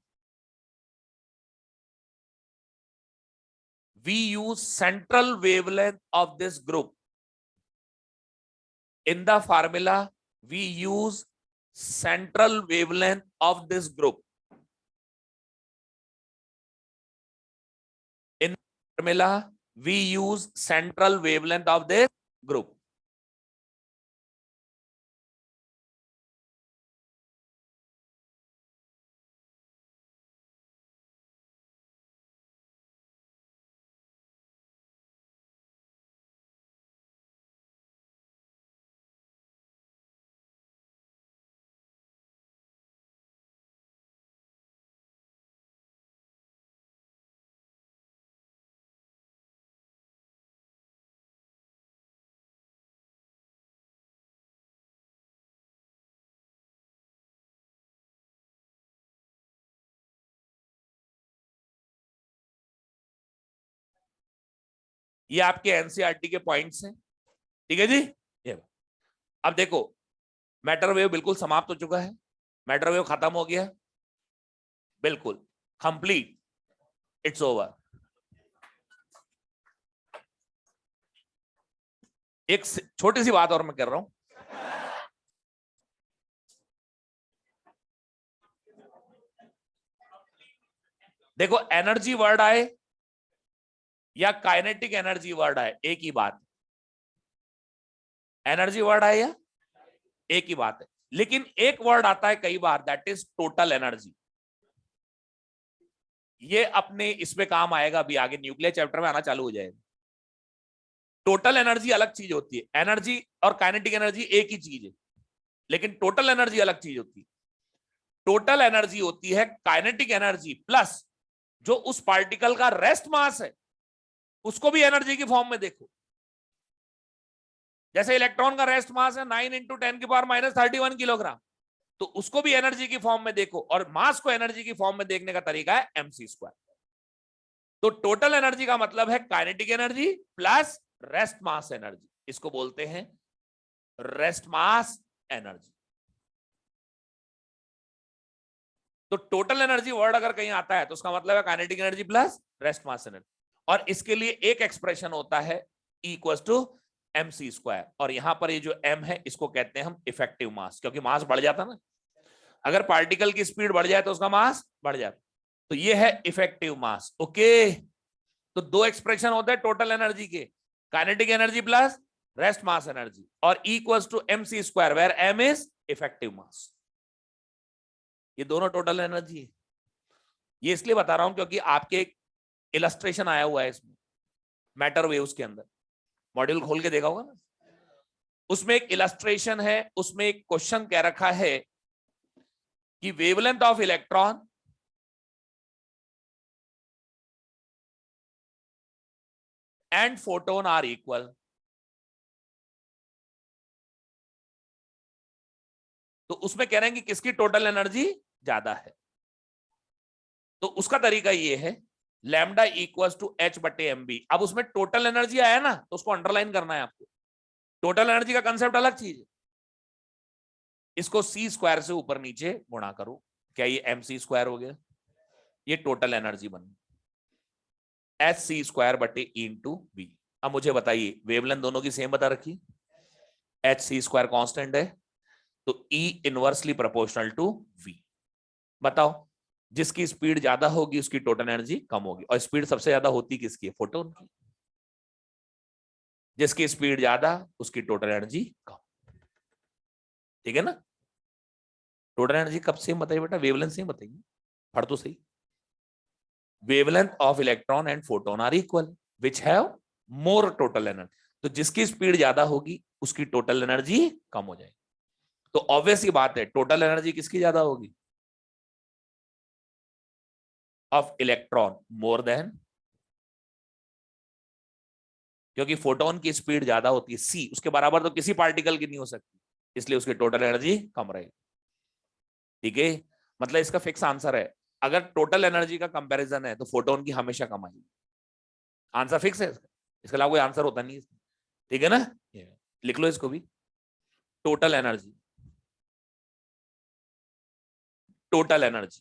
we use central wavelength of this group. In the formula we use central wavelength of this group. In the formula we use central wavelength of this group. ये आपके NCERT के points हैं, ठीक है जी। ये अब देखो, matter wave बिल्कुल समाप्त हो चुका है, मैटर वेव खत्म हो गया, बिल्कुल कंप्लीट, इट्स ओवर। एक छोटी सी बात और मैं कर रहा हूं, देखो एनर्जी वर्ड आए या काइनेटिक एनर्जी वर्ड आए, एक ही बात, एनर्जी वर्ड आए या एक ही बात है, लेकिन एक वर्ड आता है कई बार, दैट इज टोटल एनर्जी। ये अपने इसमें काम आएगा, अभी आगे न्यूक्लियर चैप्टर में आना चालू हो जाएगा। टोटल एनर्जी अलग चीज होती है, एनर्जी और काइनेटिक एनर्जी एक ही चीज है, लेकिन टोटल एनर्जी अलग चीज होती है। टोटल एनर्जी होती है काइनेटिक एनर्जी प्लस जो उस पार्टिकल का रेस्ट मास है उसको भी एनर्जी की फॉर्म में देखो। जैसे इलेक्ट्रॉन का रेस्ट मास है 9 इंटू 10⁻³ किलोग्राम, तो उसको भी एनर्जी की फॉर्म में देखो, और मास को एनर्जी की फॉर्म में देखने का तरीका है mc²। तो टोटल एनर्जी का मतलब है kinetic energy plus rest mass energy, इसको बोलते हैं रेस्ट मास एनर्जी। तो टोटल एनर्जी वर्ड अगर कहीं आता है तो उसका मतलब है kinetic energy plus rest mass energy, और इसके लिए एक एक्सप्रेशन होता है E इक्वल्स टू mc², और यहां पर ये जो m है इसको कहते हैं हम इफेक्टिव मास, क्योंकि मास बढ़ जाता ना, अगर पार्टिकल की स्पीड बढ़ जाए तो उसका मास बढ़ जाता, तो ये है इफेक्टिव मास। ओके, तो दो एक्सप्रेशन होते हैं टोटल एनर्जी के, kinetic energy plus rest mass energy, और E equals to mc², where m is effective mass. ये दोनों टोटल एनर्जी है। ये इसलिए बता रहा हूं क्योंकि आपके एक इलस्ट्रेशन आया हुआ है इसमें मैटर वेव्स के अंदर, मॉड्यूल खोल के देखा होगा ना, उसमें एक इलस्ट्रेशन है, उसमें एक क्वेश्चन कह रखा है कि wavelength of electron and photon are equal. तो उसमें कह रहे हैं कि किसकी टोटल एनर्जी ज्यादा है, तो उसका तरीका ये है लैम्डा इक्वल्स टू h/mb। अब उसमें टोटल एनर्जी आया ना, तो उसको अंडरलाइन करना है आपको, टोटल एनर्जी का कंसेप्ट अलग चीज है, इसको c² से ऊपर नीचे गुणा करो, क्या ये mc² हो गया, ये टोटल एनर्जी बन hc²/e/b। अब मुझे बताइए वेवलेंथ दोनों की सेम बता रखी, hc² कांस्टेंट है, तो E inversely proportional to v। बताओ, जिसकी स्पीड ज्यादा होगी उसकी टोटल एनर्जी कम होगी, और स्पीड सबसे ज्यादा होती किसकी है, फोटोन की। जिसकी स्पीड ज्यादा उसकी टोटल एनर्जी कम, ठीक है ना। टोटल एनर्जी कब सेम बताइए बेटा, वेवलेंथ सेम बताइए, पढ़ तो सही। Wavelength of electron and photon are equal which have more total energy, तो जिसकी स्पीड ज्यादा होगी उसकी टोटल एनर्जी कम हो जाएगी। तो ऑब्वियस ही बात है टोटल एनर्जी किसकी ज्यादा होगी, ऑफ इलेक्ट्रॉन मोर देन, क्योंकि फोटोन की स्पीड ज्यादा होती है सी, उसके बराबर तो किसी पार्टिकल की नहीं हो सकती, इसलिए उसकी टोटल एनर्जी कम रहेगी, ठीक है। मतलब इसका फिक्स आंसर है, अगर टोटल एनर्जी का कंपैरिजन है तो फोटोन की हमेशा कम आएगी, आंसर फिक्स है इसका, इसके अलावा कोई आंसर होता नहीं है, ठीक है ना। लिख लो इसको भी, टोटल एनर्जी, टोटल एनर्जी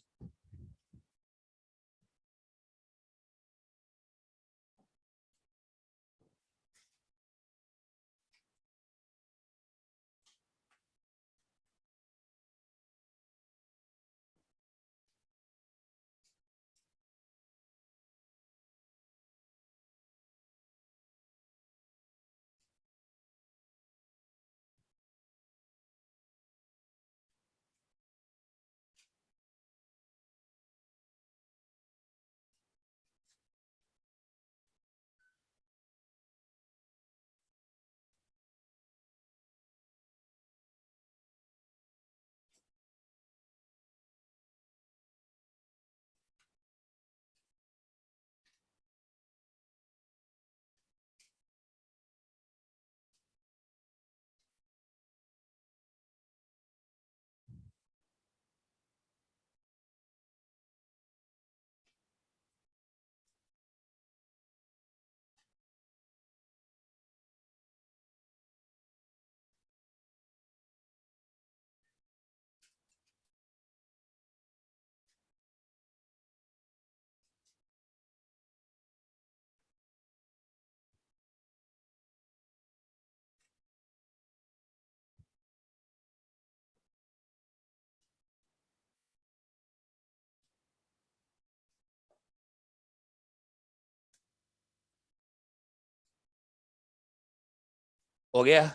हो गया।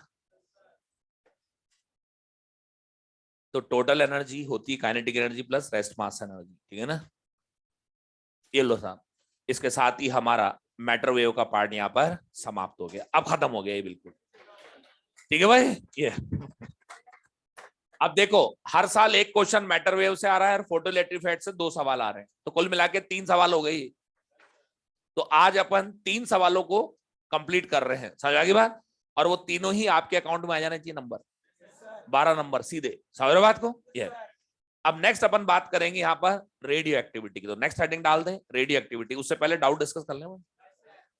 तो टोटल एनर्जी होती है kinetic energy plus rest mass energy, ठीक है ना। ये लो साहब, इसके साथ ही हमारा मैटर वेव का पार्ट यहाँ पर समाप्त हो गया, अब खत्म हो गया ये बिल्कुल, ठीक है भाई। ये अब देखो, हर साल एक क्वेश्चन मैटर वेव से आ रहा है और फोटो इलेक्ट्रिक इफेक्ट से 2 सवाल आ रहे हैं, तो कुल मिला के 3 सवाल हो गई। तो आज अपन 3 सवालों को कंप्लीट कर रहे हैं, समझ आ गई बात। और वो तीनों ही आपके अकाउंट में आ जाना चाहिए, नंबर 12 नंबर सीधे, समझ रहे बात को। ये अब नेक्स्ट अपन बात करेंगे यहाँ पर रेडियो एक्टिविटी की, तो नेक्स्ट हेडिंग डाल दें रेडियो एक्टिविटी। उससे पहले डाउट डिस्कस कर लें,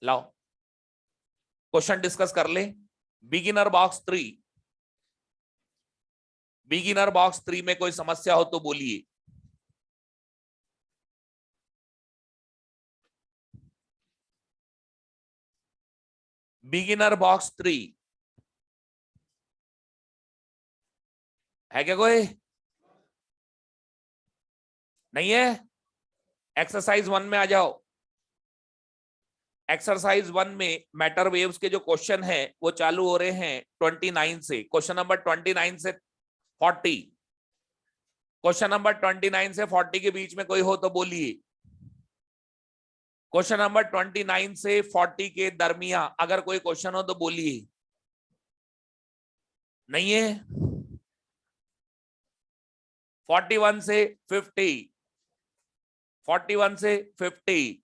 लाओ क्वेश्चन डिस्कस कर ले। बिगिनर बॉक्स 3, बिगिनर बॉक्स 3 में कोई समस्या हो तो बोलिए। बिगिनर बॉक्स 3 है क्या कोई? नहीं है? एक्सरसाइज 1 में आ जाओ। एक्सरसाइज 1 में मैटर वेव्स के जो क्वेश्चन है वो चालू हो रहे हैं 29 से, क्वेश्चन नंबर 29 से 40। क्वेश्चन नंबर 29 से 40 के बीच में कोई हो तो बोलिए। क्वेश्चन नंबर 29 से 40 के दरमियान अगर कोई क्वेश्चन हो तो बोलिए। नहीं है? 41 से 50, 41 से 50,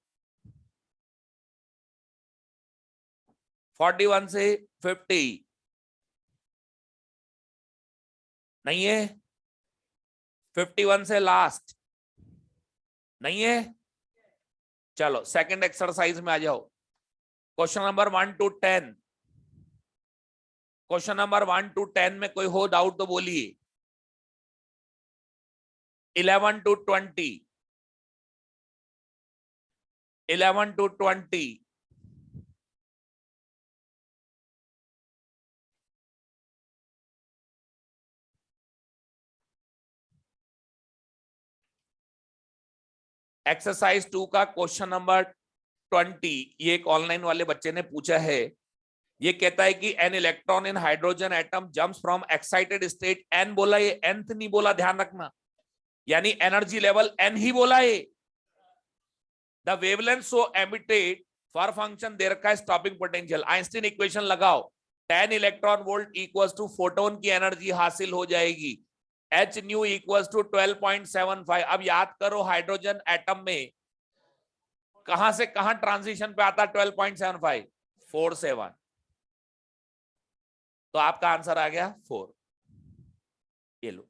41 से 50 नहीं है? 51 से लास्ट नहीं है? चलो सेकंड एक्सरसाइज में आ जाओ। Question number 1 to 10, question number 1 to 10 में कोई हो डाउट तो बोलिए। 11 to 20, 11 to 20, एक्सरसाइज 2 का क्वेश्चन नंबर 20, ये एक ऑनलाइन वाले बच्चे ने पूछा है। ये कहता है कि an electron in hydrogen atom jumps from excited state n, बोला ये nth नहीं बोला, ध्यान रखना, यानी एनर्जी लेवल एन ही बोला है। The wavelength so emitted for function there का स्टॉपिंग पोटेंशियल, आइंस्टीन इक्वेशन लगाओ, 10 electron volt equals to photon की एनर्जी हासिल हो जाएगी, एच न्यू इक्वल्स टू 12.75। अब याद करो हाइड्रोजन एटम में कहां से कहां ट्रांजिशन पे आता है 12.75, 4 से 1, तो आपका आंसर आ गया 4। ये लो,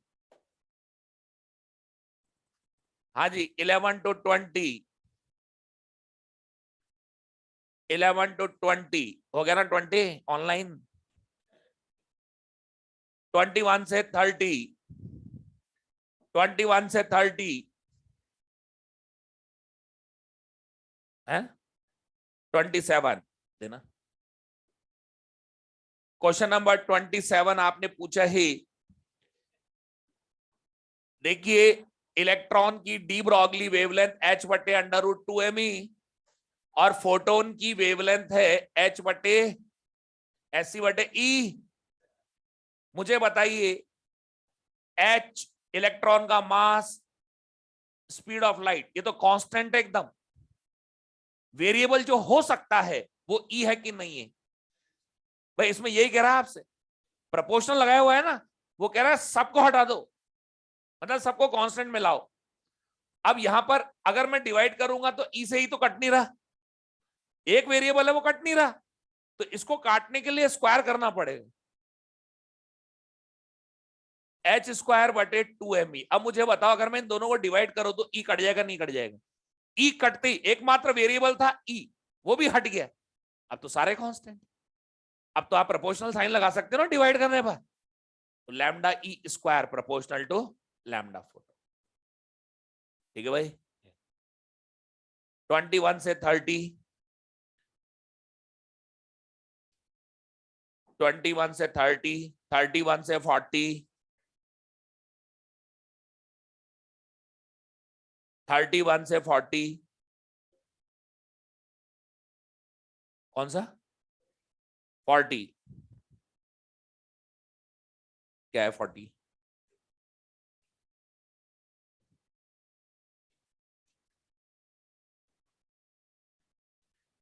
हाँ जी 11 to 20, 11 to 20 हो गया ना, 20 ऑनलाइन, 21 से 30, 21 से 30 है, 27 देना। क्वेश्चन नंबर 27 आपने पूछा है, देखिए इलेक्ट्रॉन की डी ब्रॉगली वेवलेंथ h बटे √2me और फोटोन की वेवलेंथ है h बटे SC बटे E। मुझे बताइए h इलेक्ट्रॉन का मास, स्पीड ऑफ लाइट, ये तो कांस्टेंट है एकदम, वेरिएबल जो हो सकता है वो E है कि नहीं है। भाई इसमें यही कह रहा है आपसे, प्रोपोर्शनल लगाया हुआ है ना, वो कह रहा है सबको हटा दो, मतलब सबको कांस्टेंट में लाओ। अब यहां पर अगर मैं डिवाइड करूंगा तो ई से ही तो कट नहीं रहा, एक वेरिएबल है वो कट नहीं रहा, तो इसको काटने के लिए स्क्वायर करना पड़ेगा, एच स्क्वायर बटे 2me। अब मुझे बताओ अगर मैं इन दोनों को डिवाइड करूं तो ई कट जाएगा नहीं कट जाएगा? ई कटते ही एकमात्र वेरिएबल था ई, वो भी हट गया, अब तो सारे कांस्टेंट। अब तो आप प्रोपोर्शनल साइन लगा सकते हो ना डिवाइड करने पर, तो lambda e square proportional to lambda photo, ठीक है भाई। 21 से 30, 21 से 30, 31 से 40, 31 से 40, कौन सा 40, क्या है 40?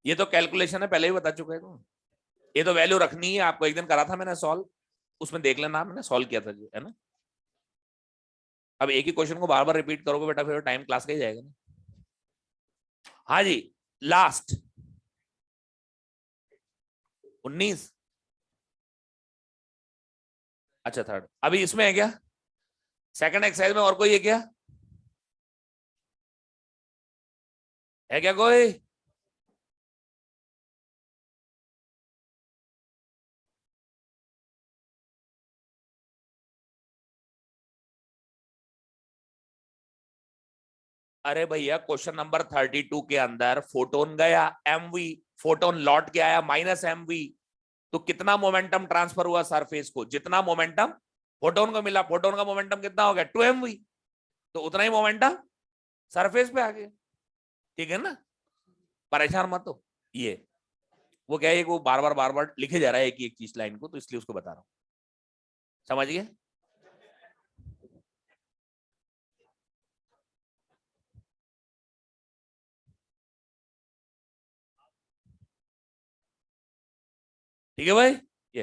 ये तो कैलकुलेशन है, पहले ही बता चुका है तो। ये तो वैल्यू रखनी है आपको, एक दिन करा था मैंने सॉल्व, उसमें देख लेना, मैंने सॉल्व किया था जी, है ना। अब एक ही क्वेश्चन को बार बार रिपीट करोगे बेटा, फिर टाइम क्लास का ही जाएगा ना। हाँ जी, लास्ट 19। अच्छा थर्ड, अभी इसमें है क्या सेकंड एक्सरसाइज में, और कोई है क्या, है क्या कोई? अरे भैया क्वेश्चन नंबर 32 के अंदर फोटोन गया mv, फोटोन लौट के आया -mv, तो कितना मोमेंटम ट्रांसफर हुआ सरफेस को, जितना मोमेंटम फोटोन को मिला, फोटोन का मोमेंटम कितना हो गया 2mv, तो उतना ही मोमेंटम सरफेस पे आ गया। ठीक है ना, परेशान मत हो। ये वो क्या है, वो बार बार लिखे जा रहा है एक चीज लाइन को, तो इसलिए उसको बता रहा हूं, समझ गए? ठीक है भाई, ये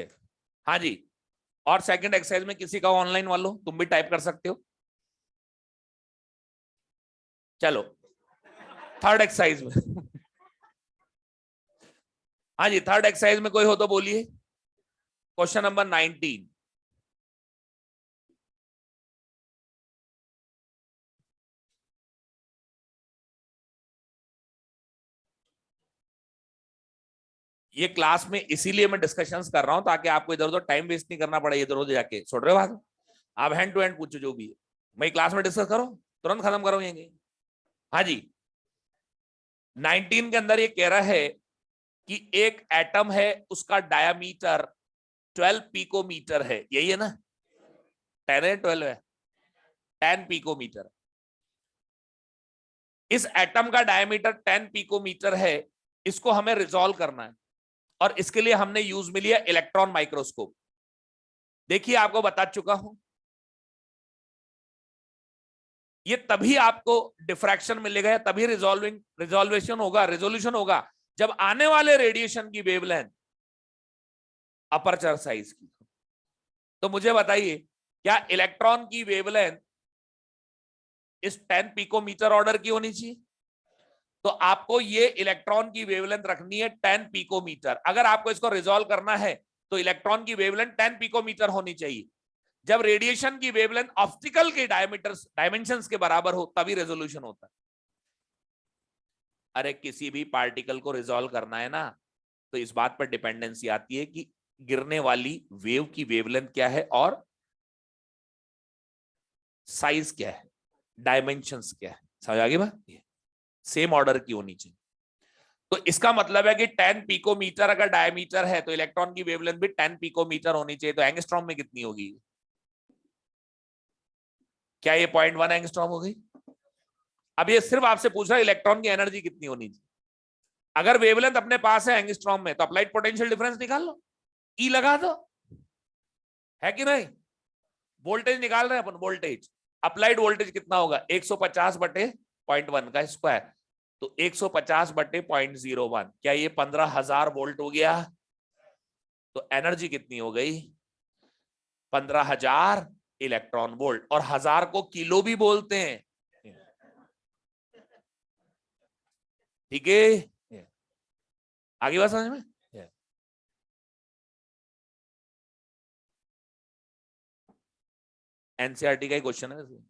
हाँ जी। और सेकंड एक्सरसाइज में किसी का ऑनलाइन वालों, तुम भी टाइप कर सकते हो। चलो थर्ड एक्सरसाइज में हाँ जी, थर्ड एक्सरसाइज में कोई हो तो बोलिए। Question number 19। ये क्लास में इसीलिए मैं डिस्कशंस कर रहा हूं, ताकि आपको इधर उधर टाइम वेस्ट नहीं करना पड़े, इधर उधर जाके सुन रहे हो बात। आप हैंड टू हैंड पूछो जो भी है, मैं क्लास में डिस्कस करो, तुरंत खत्म करो यहीं। हाँ जी, 19 के अंदर ये कह रहा है कि एक एटम है, उसका डायामीटर 12 पिकोमीटर है, यही है ना, 10 है 12 है, 10 पिकोमीटर। इस एटम का डायमीटर 10 पिकोमीटर है, इसको हमें रिजॉल्व करना है, और इसके लिए हमने यूज में लिया इलेक्ट्रॉन माइक्रोस्कोप। देखिए आपको बता चुका हूं, ये तभी आपको डिफ्रैक्शन मिलेगा या तभी रिजोल्वेशन होगा, रेजोल्यूशन होगा, जब आने वाले रेडिएशन की वेवलेंथ अपर्चर साइज की। तो मुझे बताइए, क्या इलेक्ट्रॉन की वेवलेंथ इस 10 पिकोमीटर ऑर्डर की होनी चाहिए? तो आपको ये इलेक्ट्रॉन की वेवलेंथ रखनी है 10 पिकोमीटर। अगर आपको इसको रिजॉल्व करना है तो इलेक्ट्रॉन की वेवलेंथ 10 पिकोमीटर होनी चाहिए। जब रेडिएशन की वेवलेंथ ऑप्टिकल के डायमेंशंस के बराबर हो तभी रेजोल्यूशन होता है। अरे किसी भी पार्टिकल को रिजॉल्व करना है ना, तो इस बात पर डिपेंडेंसी आती है कि गिरने वाली वेव की वेवलेंथ क्या है और साइज क्या है, डायमेंशंस क्या है। समझ आ गई बात? सेम ऑर्डर की होनी चाहिए। तो इसका मतलब है कि 10 पिकोमीटर अगर डायमीटर है तो इलेक्ट्रॉन की वेवलेंथ भी 10 पिकोमीटर होनी चाहिए। तो एंगस्ट्रॉम में कितनी होगी? क्या ये 0.1 एंगस्ट्रॉम हो गई? अब ये सिर्फ आपसे पूछ रहा है इलेक्ट्रॉन की एनर्जी कितनी होनी चाहिए। अगर वेवलेंथ अपने पास है एंगस्ट्रॉम में, तो अप्लाइड पोटेंशियल डिफरेंस निकाल लो, ई लगा दो, है कि नहीं? वोल्टेज निकाल रहे हैं अपन, वोल्टेज अप्लाइड वोल्टेज कितना होगा 150 बटे 0.1 का स्क्वायर, तो 150 बटे 0.01, क्या ये 15,000 वोल्ट हो गया? तो एनर्जी कितनी हो गई? 15,000 इलेक्ट्रॉन वोल्ट, और 1000 को किलो भी बोलते हैं। ठीक है, आगे बात समझ में? एनसीईआरटी का ही क्वेश्चन है वैसे।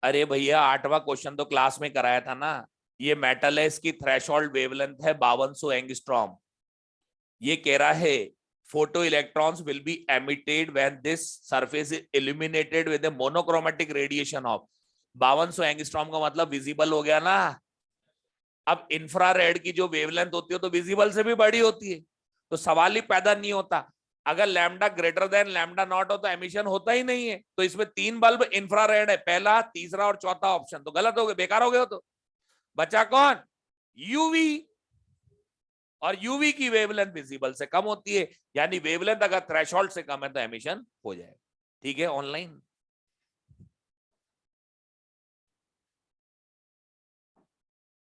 अरे भैया 8वां क्वेश्चन तो क्लास में कराया था ना। ये मेटल है, इसकी थ्रेशोल्ड वेवलेंथ है 5200 एंगस्ट्रॉम। ये कह रहा है photo electrons will be emitted when this surface is illuminated with a monochromatic radiation of 5200 angstrom का मतलब विजिबल हो गया ना। अब इंफ्रारेड की जो वेवलेंथ होती है तो विजिबल से भी बड़ी होती है, तो सवाल ही पैदा नहीं होता। अगर lambda greater than lambda naught हो तो एमिशन होता ही नहीं है। तो इसमें 3 बल्ब इंफ्रारेड है, पहला, तीसरा और चौथा ऑप्शन तो गलत हो गए, बेकार हो गए हो। तो बचा कौन? यूवी। और यूवी की वेवलेंथ विजिबल से कम होती है, यानी वेवलेंथ अगर थ्रेशोल्ड से कम है तो एमिशन हो जाएगा। ठीक है, online.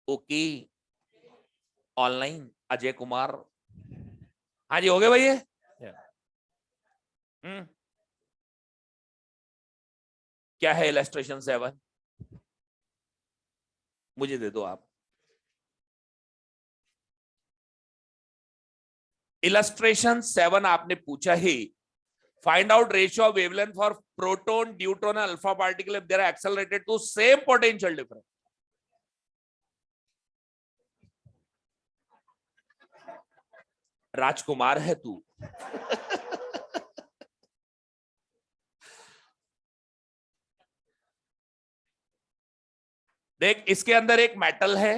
Okay, online Ajay Kumar. हाँ जी, हो गए भैया। क्या है इलस्ट्रेशन 7? मुझे दे दो आप। इलस्ट्रेशन 7 आपने पूछा ही, find out ratio of wavelength for proton, neutron and alpha particle if they are accelerated to same potential difference. राजकुमार है तू। देख, इसके अंदर एक मेटल है,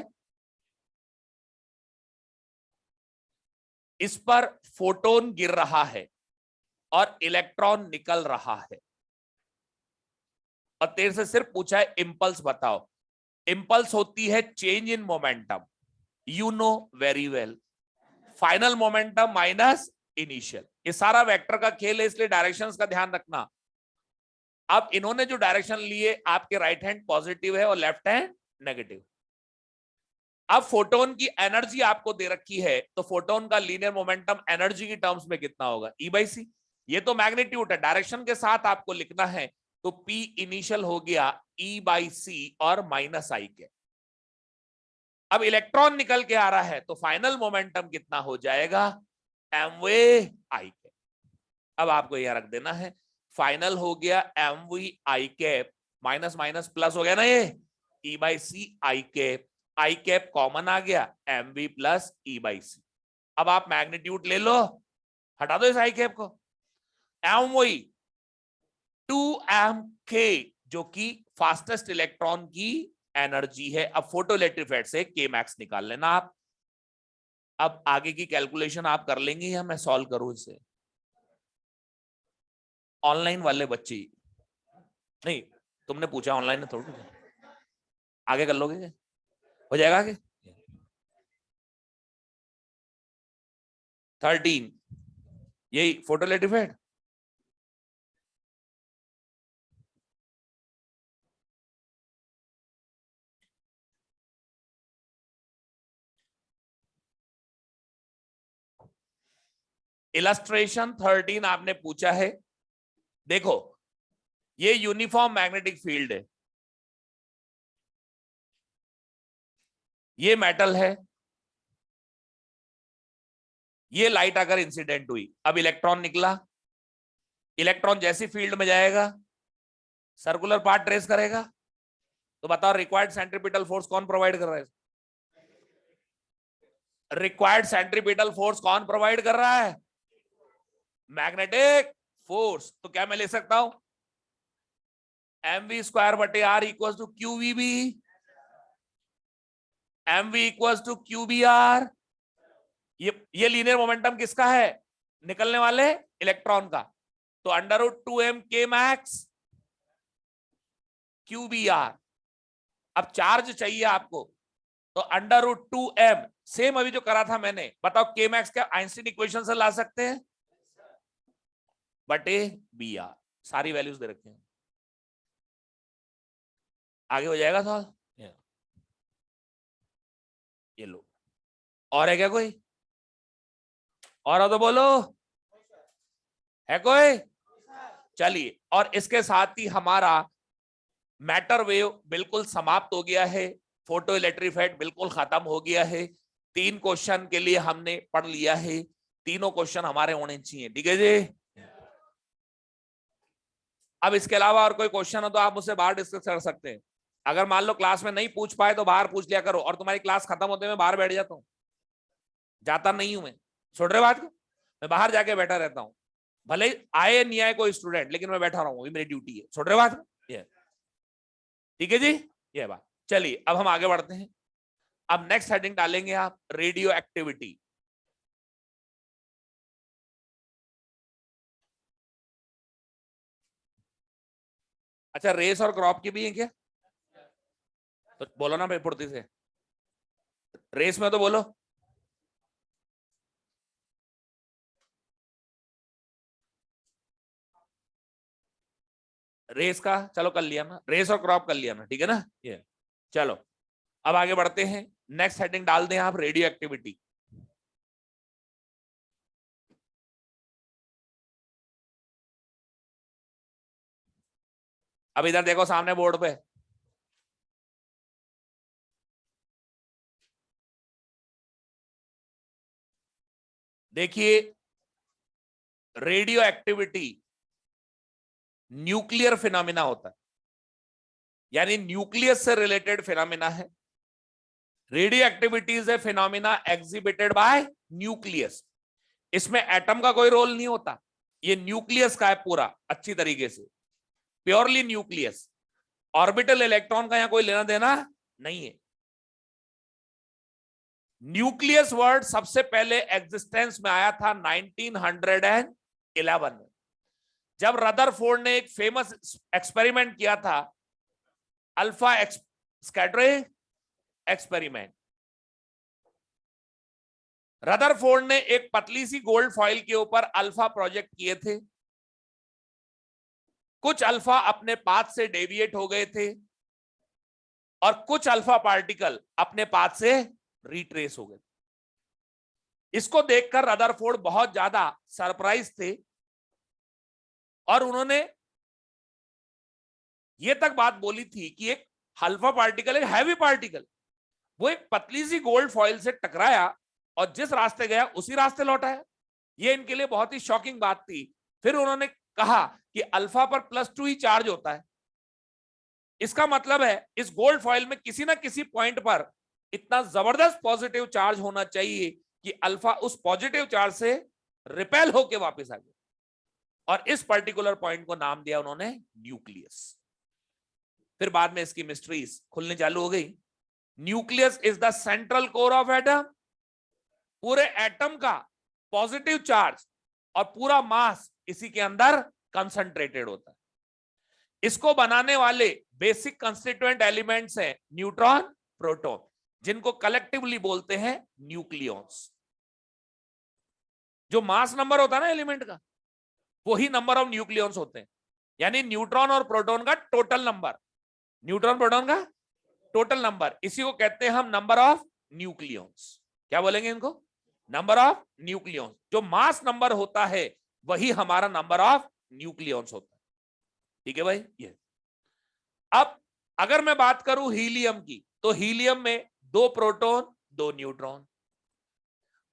इस पर फोटोन गिर रहा है और इलेक्ट्रॉन निकल रहा है, और तेरे से सिर्फ पूछा है इंपल्स बताओ। इंपल्स होती है change in momentum, you know very well. Final momentum minus initial, ये सारा वेक्टर का खेल है, इसलिए डायरेक्शंस का ध्यान रखना। अब इन्होंने जो डायरेक्शन लिए, आपके राइट हैंड पॉजिटिव है और लेफ्ट हैंड नेगेटिव। अब फोटोन की एनर्जी आपको दे रखी है, तो फोटोन का लीनियर मोमेंटम एनर्जी की टर्म्स में कितना होगा? E/c। ये तो मैग्नीट्यूड है, डायरेक्शन के साथ आपको लिखना है, तो P इनिशियल हो गया E/c और माइनस आई के। अब इलेक्ट्रॉन निकल के आ रहा है, तो फाइनल मोमेंटम कितना हो जाएगा? mv/i के। अब आपको यह रख देना है, फाइनल हो गया mv/i cap, minus minus plus हो गया ना, ये E/c i cap, i cap common आ गया, mv प्लस E/c। अब आप मैग्नीट्यूड ले लो, हटा दो इस आई कैप को, mv 2m k, जो कि फास्टेस्ट इलेक्ट्रॉन की एनर्जी है। अब फोटो इलेक्ट्रिक से के मैक्स निकाल लेना आप। अब आगे की कैलकुलेशन आप कर लेंगे या मैं सॉल्व करूं इसे? ऑनलाइन वाले बच्चे नहीं, तुमने पूछा ऑनलाइन में थोड़ी, आगे कर लोगे, हो जाएगा आगे। 13 यही फोटो इलेक्ट्रिक। इलस्ट्रेशन 13 आपने पूछा है। देखो, ये यूनिफॉर्म मैग्नेटिक फील्ड है, ये मेटल है, ये लाइट अगर इंसिडेंट हुई, अब इलेक्ट्रॉन निकला, इलेक्ट्रॉन जैसी फील्ड में जाएगा सर्कुलर पाथ ट्रेस करेगा। तो बताओ रिक्वायर्ड सेंट्रीपिटल फोर्स कौन प्रोवाइड कर रहा है? रिक्वायर्ड सेंट्रीपिटल फोर्स कौन प्रोवाइड कर रहा है? Magnetic force. तो क्या मैं ले सकता हूं, mv² = to qvb, mv = qbr। ये लीनियर मोमेंटम किसका है? निकलने वाले इलेक्ट्रॉन का। तो √2m k max qbr। अब चार्ज चाहिए आपको, तो √2m, सेम अभी जो करा था मैंने, बताओ k max क्या आइंस्टीन इक्वेशन से ला सकते हैं? बटे br, सारी वैल्यूज दे रखे हैं। आगे हो जाएगा सवाल, ये लो। और है क्या कोई? और तो बोलो, है कोई? चलिए, और इसके साथ ही हमारा मैटर वेव बिल्कुल समाप्त हो गया है, फोटो इलेक्ट्रिक इफेक्ट बिल्कुल खत्म हो गया है। 3 क्वेश्चन के लिए हमने पढ़ लिया है, तीनों क्वेश्चन हमारे होने चाहिए, ठीक है जी। अब इसके अलावा और कोई क्वेश्चन हो तो आप मुझसे बाहर डिस्कस कर सकते हैं। अगर मान लो क्लास में नहीं पूछ पाए तो बाहर पूछ लिया करो, और तुम्हारी क्लास खत्म होते मैं बाहर बैठ जाता हूँ, जाता नहीं हूं मैं, सुन रहे बात को? मैं बाहर जाके बैठा रहता हूँ, भले आए नहीं आए कोई स्टूडेंट, लेकिन मैं बैठा रहूंगा, मेरी ड्यूटी है। सुन रहे बात? ये ठीक है जी, ये बात। चलिए अब हम आगे बढ़ते हैं। अब नेक्स्ट हेडिंग डालेंगे आप, रेडियो एक्टिविटी। अच्छा, रेस और क्रॉप की भी है क्या? तो बोलो ना भाई फुर्ती से, रेस में तो बोलो। रेस का चलो कर लिया ना, रेस और क्रॉप कर लिया ना, ठीक है ना ये। चलो अब आगे बढ़ते हैं, नेक्स्ट हेडिंग डाल दें आप, रेडियो एक्टिविटी। अब इधर देखो सामने बोर्ड पे, देखिए रेडियो एक्टिविटी न्यूक्लियर फिनोमिना होता है, यानी न्यूक्लियस से रिलेटेड फिनोमिना है। Radio activity is a phenomena exhibited by nucleus. इसमें एटम का कोई रोल नहीं होता, ये न्यूक्लियस का है पूरा अच्छी तरीके से, प्योरली न्यूक्लियस। ऑर्बिटल इलेक्ट्रॉन का यहां कोई लेना देना नहीं है। न्यूक्लियस वर्ड सबसे पहले एग्जिस्टेंस में आया था 1911 में, जब रदरफोर्ड ने एक फेमस एक्सपेरिमेंट किया था, अल्फा स्कैटरिंग एक्सपेरिमेंट। रदरफोर्ड ने एक पतली सी गोल्ड फॉइल के ऊपर अल्फा प्रोजेक्ट किए थे, कुछ अल्फा अपने पाथ से डेविएट हो गए थे और कुछ अल्फा पार्टिकल अपने पाथ से रिट्रेस हो गए। इसको देखकर रदरफोर्ड बहुत ज्यादा सरप्राइज थे और उन्होंने ये तक बात बोली थी कि एक अल्फा पार्टिकल, एक हैवी पार्टिकल, वो एक पतली सी गोल्ड फॉइल से टकराया और जिस रास्ते गया उसी रास्ते लौट आया। ये इनके लिए बहुत ही शॉकिंग बात थी। फिर उन्होंने कहा कि अल्फा पर +2 ही चार्ज होता है, इसका मतलब है इस गोल्ड फॉइल में किसी ना किसी पॉइंट पर इतना जबरदस्त पॉजिटिव चार्ज होना चाहिए कि अल्फा उस पॉजिटिव चार्ज से रिपेल होके वापस आ गया, और इस पर्टिकुलर पॉइंट को नाम दिया उन्होंने न्यूक्लियस। फिर बाद में इसकी मिस्ट्रीज खुलने चालू हो गई। Nucleus is the central core of atom. पूरे एटम का पॉजिटिव चार्ज और पूरा मास इसी के अंदर कंसंट्रेटेड होता है। इसको बनाने वाले बेसिक कंस्टिट्यूएंट एलिमेंट्स हैं न्यूट्रॉन, प्रोटॉन, जिनको कलेक्टिवली बोलते हैं न्यूक्लियॉन्स। जो मास नंबर होता है ना एलिमेंट का, वही नंबर ऑफ न्यूक्लियॉन्स होते हैं, यानी न्यूट्रॉन और प्रोटॉन का टोटल नंबर, न्यूट्रॉन प्रोटॉन का टोटल नंबर, इसी को कहते हैं हम नंबर ऑफ न्यूक्लियॉन्स। क्या बोलेंगे इनको? Number of nucleons. जो मास नंबर होता है वही हमारा नंबर ऑफ न्यूक्लियॉन्स होता है। ठीक है भाई। ये अब अगर मैं बात करूं हीलियम की, तो हीलियम में 2 प्रोटॉन 2 न्यूट्रॉन।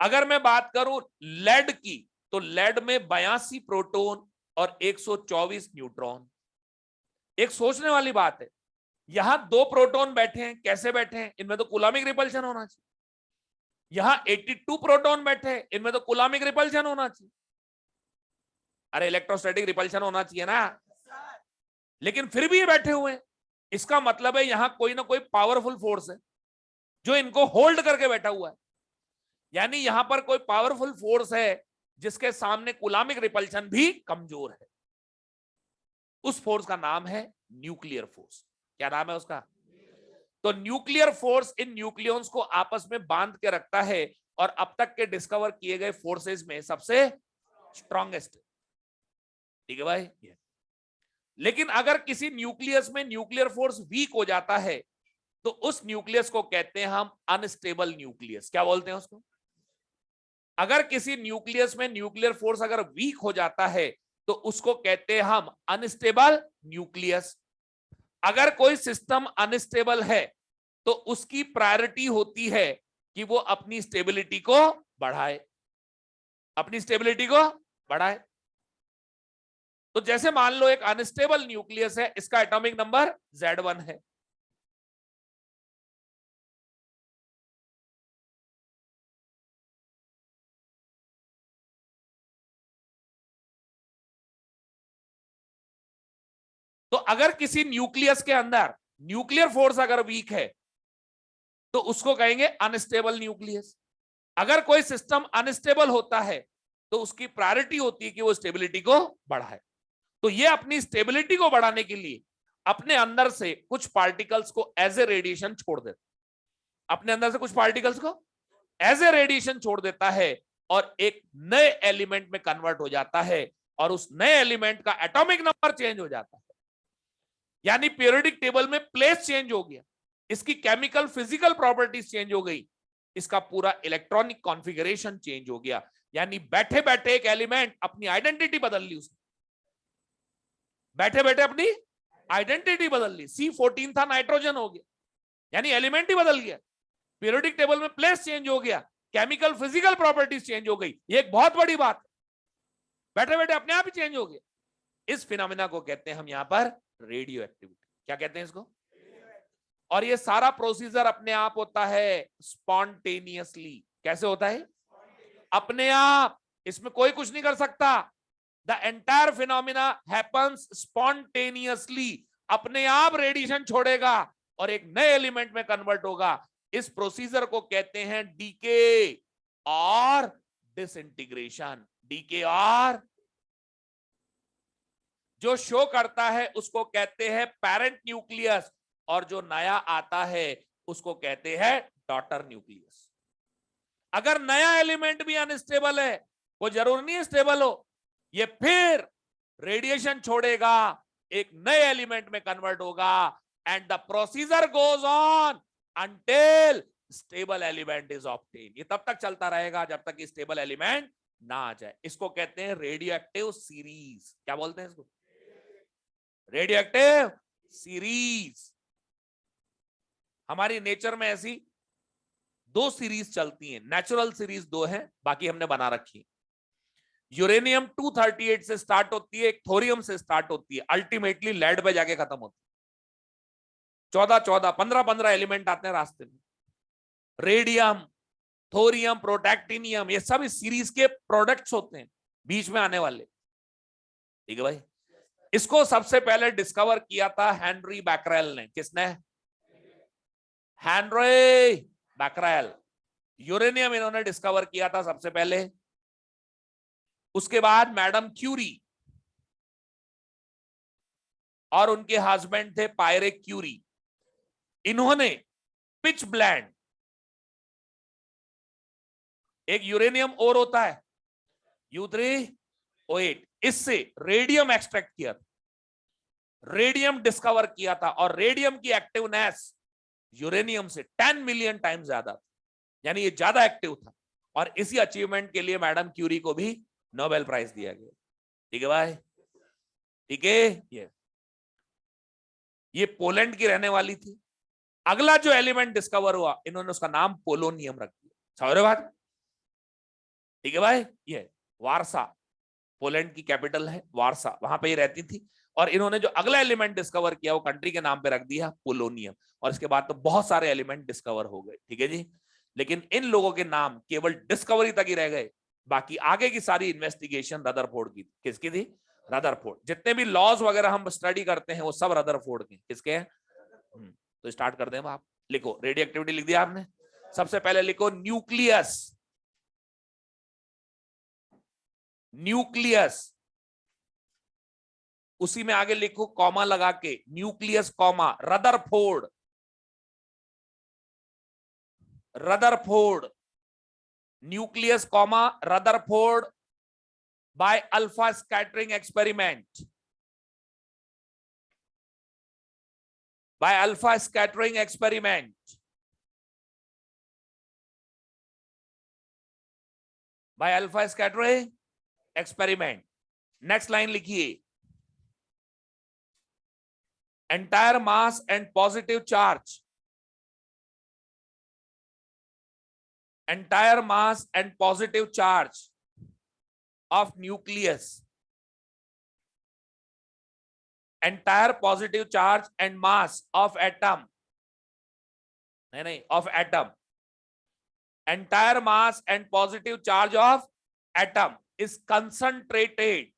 अगर मैं बात करूं लेड की, तो लेड में 82 प्रोटॉन और 124 न्यूट्रॉन। एक सोचने वाली बात है, यहां 2 प्रोटॉन बैठे हैं, कैसे बैठे हैं? इनमें तो कूलामिक रिपल्शन होना चाहिए। यहां 82 प्रोटॉन बैठे हैं, इनमें तो कूलामिक रिपल्शन होना चाहिए। अरे इलेक्ट्रोस्टैटिक रिपल्शन होना चाहिए ना, लेकिन फिर भी ये बैठे हुए हैं। इसका मतलब है यहां कोई ना कोई पावरफुल फोर्स है जो इनको होल्ड करके बैठा हुआ है, यानी यहां पर कोई पावरफुल फोर्स है जिसके सामने कूलामिक रिपल्शन भी कमजोर है। उस फोर्स का नाम है न्यूक्लियर फोर्स। क्या नाम है उसका? तो न्यूक्लियर फोर्स इन न्यूक्लियॉन्स को आपस में बांध के रखता है और अब तक के डिस्कवर किए गए फोर्सेस में सबसे स्ट्रॉन्गेस्ट। ठीक है भाई। लेकिन अगर किसी न्यूक्लियस में न्यूक्लियर फोर्स वीक हो जाता है तो उस न्यूक्लियस को कहते हैं हम अनस्टेबल न्यूक्लियस। क्या बोलते हैं उसको? अगर किसी न्यूक्लियस में न्यूक्लियर फोर्स अगर वीक हो जाता है तो उसको कहते हैं हम अनस्टेबल न्यूक्लियस। अगर कोई सिस्टम अनस्टेबल है तो उसकी प्रायोरिटी होती है कि वो अपनी स्टेबिलिटी को बढ़ाए, अपनी स्टेबिलिटी को बढ़ाए। तो जैसे मान लो एक अनस्टेबल न्यूक्लियस है, इसका एटॉमिक नंबर Z1 है। तो अगर किसी न्यूक्लियस के अंदर न्यूक्लियर फोर्स अगर वीक है तो उसको कहेंगे अनस्टेबल न्यूक्लियस। अगर कोई सिस्टम अनस्टेबल होता है तो उसकी प्रायोरिटी होती है कि वो स्टेबिलिटी को बढ़ाए। तो ये अपनी स्टेबिलिटी को बढ़ाने के लिए अपने अंदर से कुछ पार्टिकल्स को एज ए रेडिएशन छोड़ देता, अपने अंदर से कुछ पार्टिकल्स को एज ए रेडिएशन छोड़ देता है और एक नए एलिमेंट में कन्वर्ट हो जाता है और उस नए एलिमेंट का एटॉमिक नंबर चेंज हो जाता है, यानी पीरियोडिक टेबल में प्लेस चेंज हो गया, इसकी केमिकल फिजिकल प्रॉपर्टीज चेंज हो गई, इसका पूरा इलेक्ट्रॉनिक कॉन्फ़िगरेशन चेंज हो गया, यानी बैठे बैठे एक एलिमेंट अपनी आइडेंटिटी बदल ली, उसने बैठे बैठे अपनी आइडेंटिटी बदल ली। C14 था, नाइट्रोजन हो गया, यानी एलिमेंट ही बदल गया, पीरियोडिक टेबल में प्लेस चेंज हो गया, केमिकल फिजिकल प्रॉपर्टीज चेंज हो गई। ये एक बहुत बड़ी बात, बैठे बैठे अपने आप ही चेंज हो गया। इस फिनोमेना को कहते हैं हम यहां पर रेडियो एक्टिविटी। क्या कहते हैं इसको? और ये सारा प्रोसीजर अपने आप होता है स्पॉन्टेनियसली। कैसे होता है? अपने आप, इसमें कोई कुछ नहीं कर सकता। The entire phenomena happens spontaneously, अपने आप रेडिएशन छोड़ेगा और एक नए एलिमेंट में कन्वर्ट होगा। इस प्रोसीजर को कहते हैं डीके और डिसइंटीग्रेशन। डीके और जो शो करता है उसको कहते हैं पेरेंट न्यूक्लियस, और जो नया आता है उसको कहते हैं डॉटर न्यूक्लियस। अगर नया एलिमेंट भी अनस्टेबल है, वो जरूर नहीं स्टेबल हो, ये फिर रेडिएशन छोड़ेगा, एक नए एलिमेंट में कन्वर्ट होगा, and the procedure goes on until stable element is obtain. ये तब तक चलता रहेगा जब तक स्टेबल एलिमेंट ना आ जाए। इसको कहते हैं रेडियो एक्टिव सीरीज। क्या बोलते हैं इसको? Radio active series. हमारी नेचर में ऐसी दो सीरीज चलती हैं, नेचुरल सीरीज दो हैं, बाकी हमने बना रखी। यूरेनियम 238 से स्टार्ट होती है, एक थोरियम से स्टार्ट होती है, अल्टीमेटली लेड पे जाके खत्म होती है। 14 15 एलिमेंट आते हैं रास्ते में। रेडियम, थोरियम, प्रोटैक्टिनियम, ये सब इस सीरीज के प्रोडक्ट्स होते हैं, बीच में आने वाले। ठीक है भाई। इसको सबसे पहले डिस्कवर किया था हेनरी बैकरेल ने। किसने? Henry Becquerel. यूरेनियम इन्होंने डिस्कवर किया था सबसे पहले। उसके बाद मैडम क्यूरी और उनके हस्बैंड थे पायरे क्यूरी। इन्होंने पिच ब्लेंड, एक यूरेनियम और होता है U3O8, इससे रेडियम एक्सट्रैक्ट किया था, रेडियम डिस्कवर किया था, और रेडियम की एक्टिवनेस यूरेनियम से 10 मिलियन टाइम ज्यादा था, यानी ये ज्यादा एक्टिव था। और इसी अचीवमेंट के लिए मैडम क्यूरी को भी नोबेल प्राइज दिया गया। ठीक है भाई, ठीक है। ये पोलैंड की रहने वाली थी। अगला जो एलिमेंट डिस्कवर हुआ, इन्होंने उसका नाम पोलोनियम रख दिया। समझ रहे बात? ठीक है भाई। ये वारसा, पोलैंड की कैपिटल है वारसा, वहां पे ही रहती थी। और इन्होंने जो अगला एलिमेंट डिस्कवर किया वो कंट्री के नाम पे रख दिया पोलोनियम। और इसके बाद तो बहुत सारे एलिमेंट डिस्कवर हो गए। ठीक है जी। लेकिन इन लोगों के नाम केवल डिस्कवरी तक ही रह गए, बाकी आगे की सारी इन्वेस्टिगेशन रदरफोर्ड की। किसकी थी? रदरफोर्ड। जितने भी लॉज वगैरह हम स्टडी करते हैं वो सब रदरफोर्ड के। किसके हैं? तो स्टार्ट कर दें आप। लिखो, रेडियो एक्टिविटी लिख दिया आपने। सबसे पहले लिखो न्यूक्लियस। न्यूक्लियस, उसी में आगे लिखो कॉमा लगा के, nucleus comma Rutherford. Rutherford, nucleus comma Rutherford by alpha scattering experiment. by alpha scattering experiment, by alpha scattering experiment। Next line लिखिए, entire mass and positive charge, entire mass and positive charge of nucleus, entire positive charge and mass of atom, नहीं of atom, entire mass and positive charge of atom is concentrated,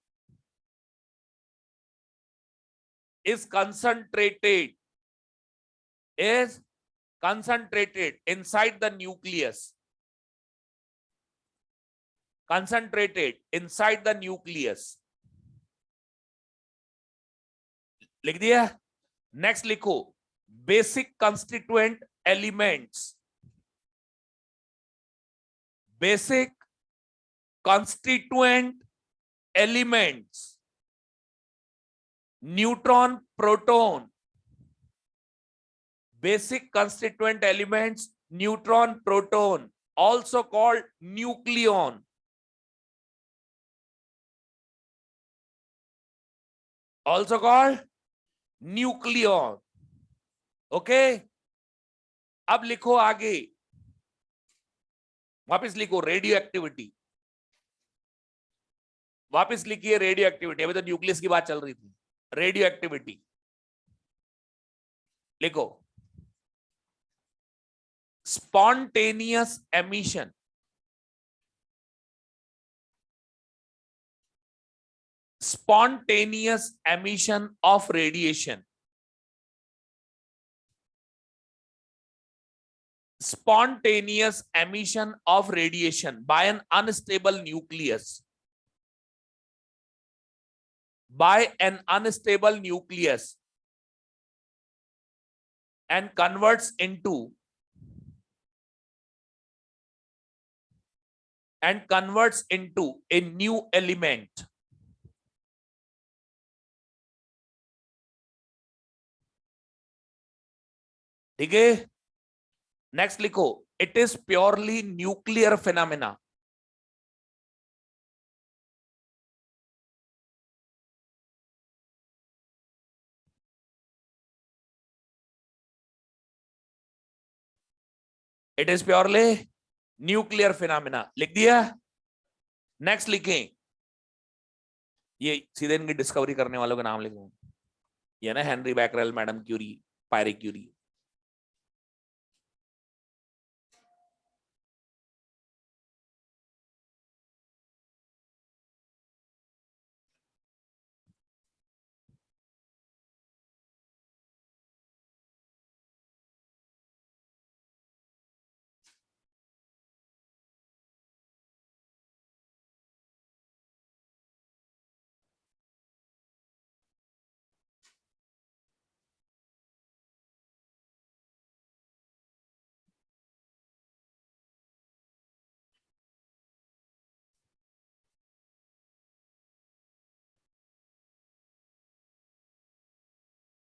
is concentrated, is concentrated inside the nucleus, concentrated inside the nucleus। लिख दिया? Next लिखो basic constituent elements, basic constituent elements, neutron proton, basic constituent elements, neutron, proton, also called nucleon. Also called nucleon. Okay? अब लिखो आगे, वापस लिखो radio activity, वापस लिखिए रेडियो एक्टिविटी। अभी तो न्यूक्लियस की बात चल रही थी। रेडियो एक्टिविटी लिखो spontaneous emission, spontaneous emission of radiation, spontaneous emission of radiation by an unstable nucleus, by an unstable nucleus, and converts into a new element. ठीक है, नेक्स्ट लिखो it is purely nuclear phenomena. It is purely nuclear phenomena, लिख दिया। Next लिखें, ये सीधे इनकी discovery करने वालों का नाम लिखूं, ये ना Henry Becquerel, madam Curie, Pierre Curie.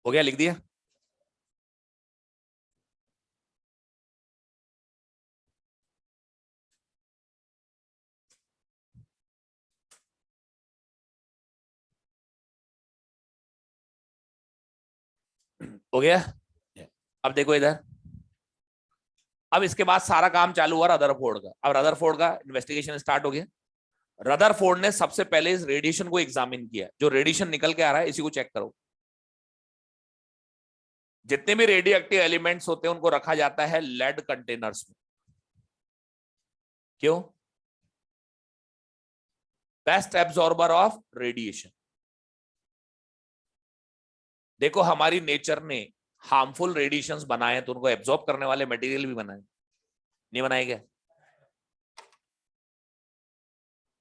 हो गया, लिख दिया। हो गया। अब देखो इधर, अब इसके बाद सारा काम चालू हुआ रदरफोर्ड का। अब रदरफोर्ड का इन्वेस्टिगेशन स्टार्ट हो गया। रदरफोर्ड ने सबसे पहले इस रेडिएशन को एग्जामिन किया। जो रेडिएशन निकल के आ रहा है इसी को चेक करो। जितने भी रेडियो एक्टिव एलिमेंट्स होते हैं उनको रखा जाता है लेड कंटेनर्स में। क्यों? Best absorber of radiation. देखो हमारी नेचर ने हार्मफुल रेडिएशंस बनाए तो उनको एब्जॉर्ब करने वाले मटेरियल भी बनाए, नहीं बनाए क्या?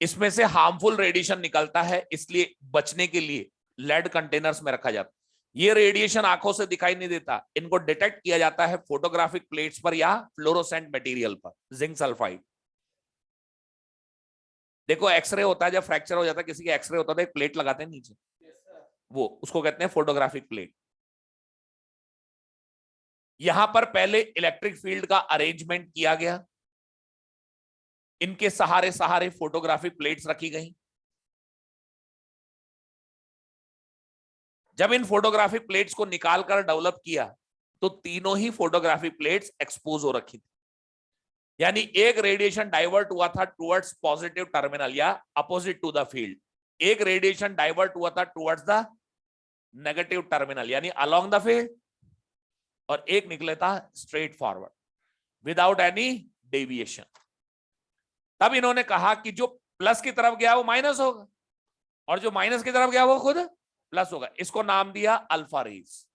इसमें से हार्मफुल रेडिएशन निकलता है, इसलिए बचने के लिए लेड कंटेनर्स में रखा जाता है। ये रेडिएशन आंखों से दिखाई नहीं देता, इनको डिटेक्ट किया जाता है फोटोग्राफिक प्लेट्स पर या फ्लोरोसेंट मटेरियल पर, जिंक सल्फाइड। देखो एक्सरे होता है, जब फ्रैक्चर हो जाता है किसी का, एक्सरे होता है एक प्लेट लगाते हैं नीचे, वो उसको कहते हैं फोटोग्राफिक प्लेट। यहां पर पहले इलेक्ट्रिक फील्ड का अरेंजमेंट किया गया, इनके सहारे सहारे फोटोग्राफिक प्लेट्स रखी गई। जब इन फोटोग्राफिक प्लेट्स को निकालकर डेवलप किया तो तीनों ही फोटोग्राफिक प्लेट्स एक्सपोज हो रखी थी, यानी एक रेडिएशन डाइवर्ट हुआ था टुवर्ड्स पॉजिटिव टर्मिनल या अपोजिट टू द फील्ड, एक रेडिएशन डाइवर्ट हुआ था टुवर्ड्स द नेगेटिव टर्मिनल यानी अलोंग द फील्ड, और एक निकले था straight forward without any deviation. तब इन्होंने कहा कि जो प्लस की तरफ गया वो माइनस होगा और जो माइनस की तरफ गया वो खुद प्लस होगा। इसको नाम दिया अल्फा रेज,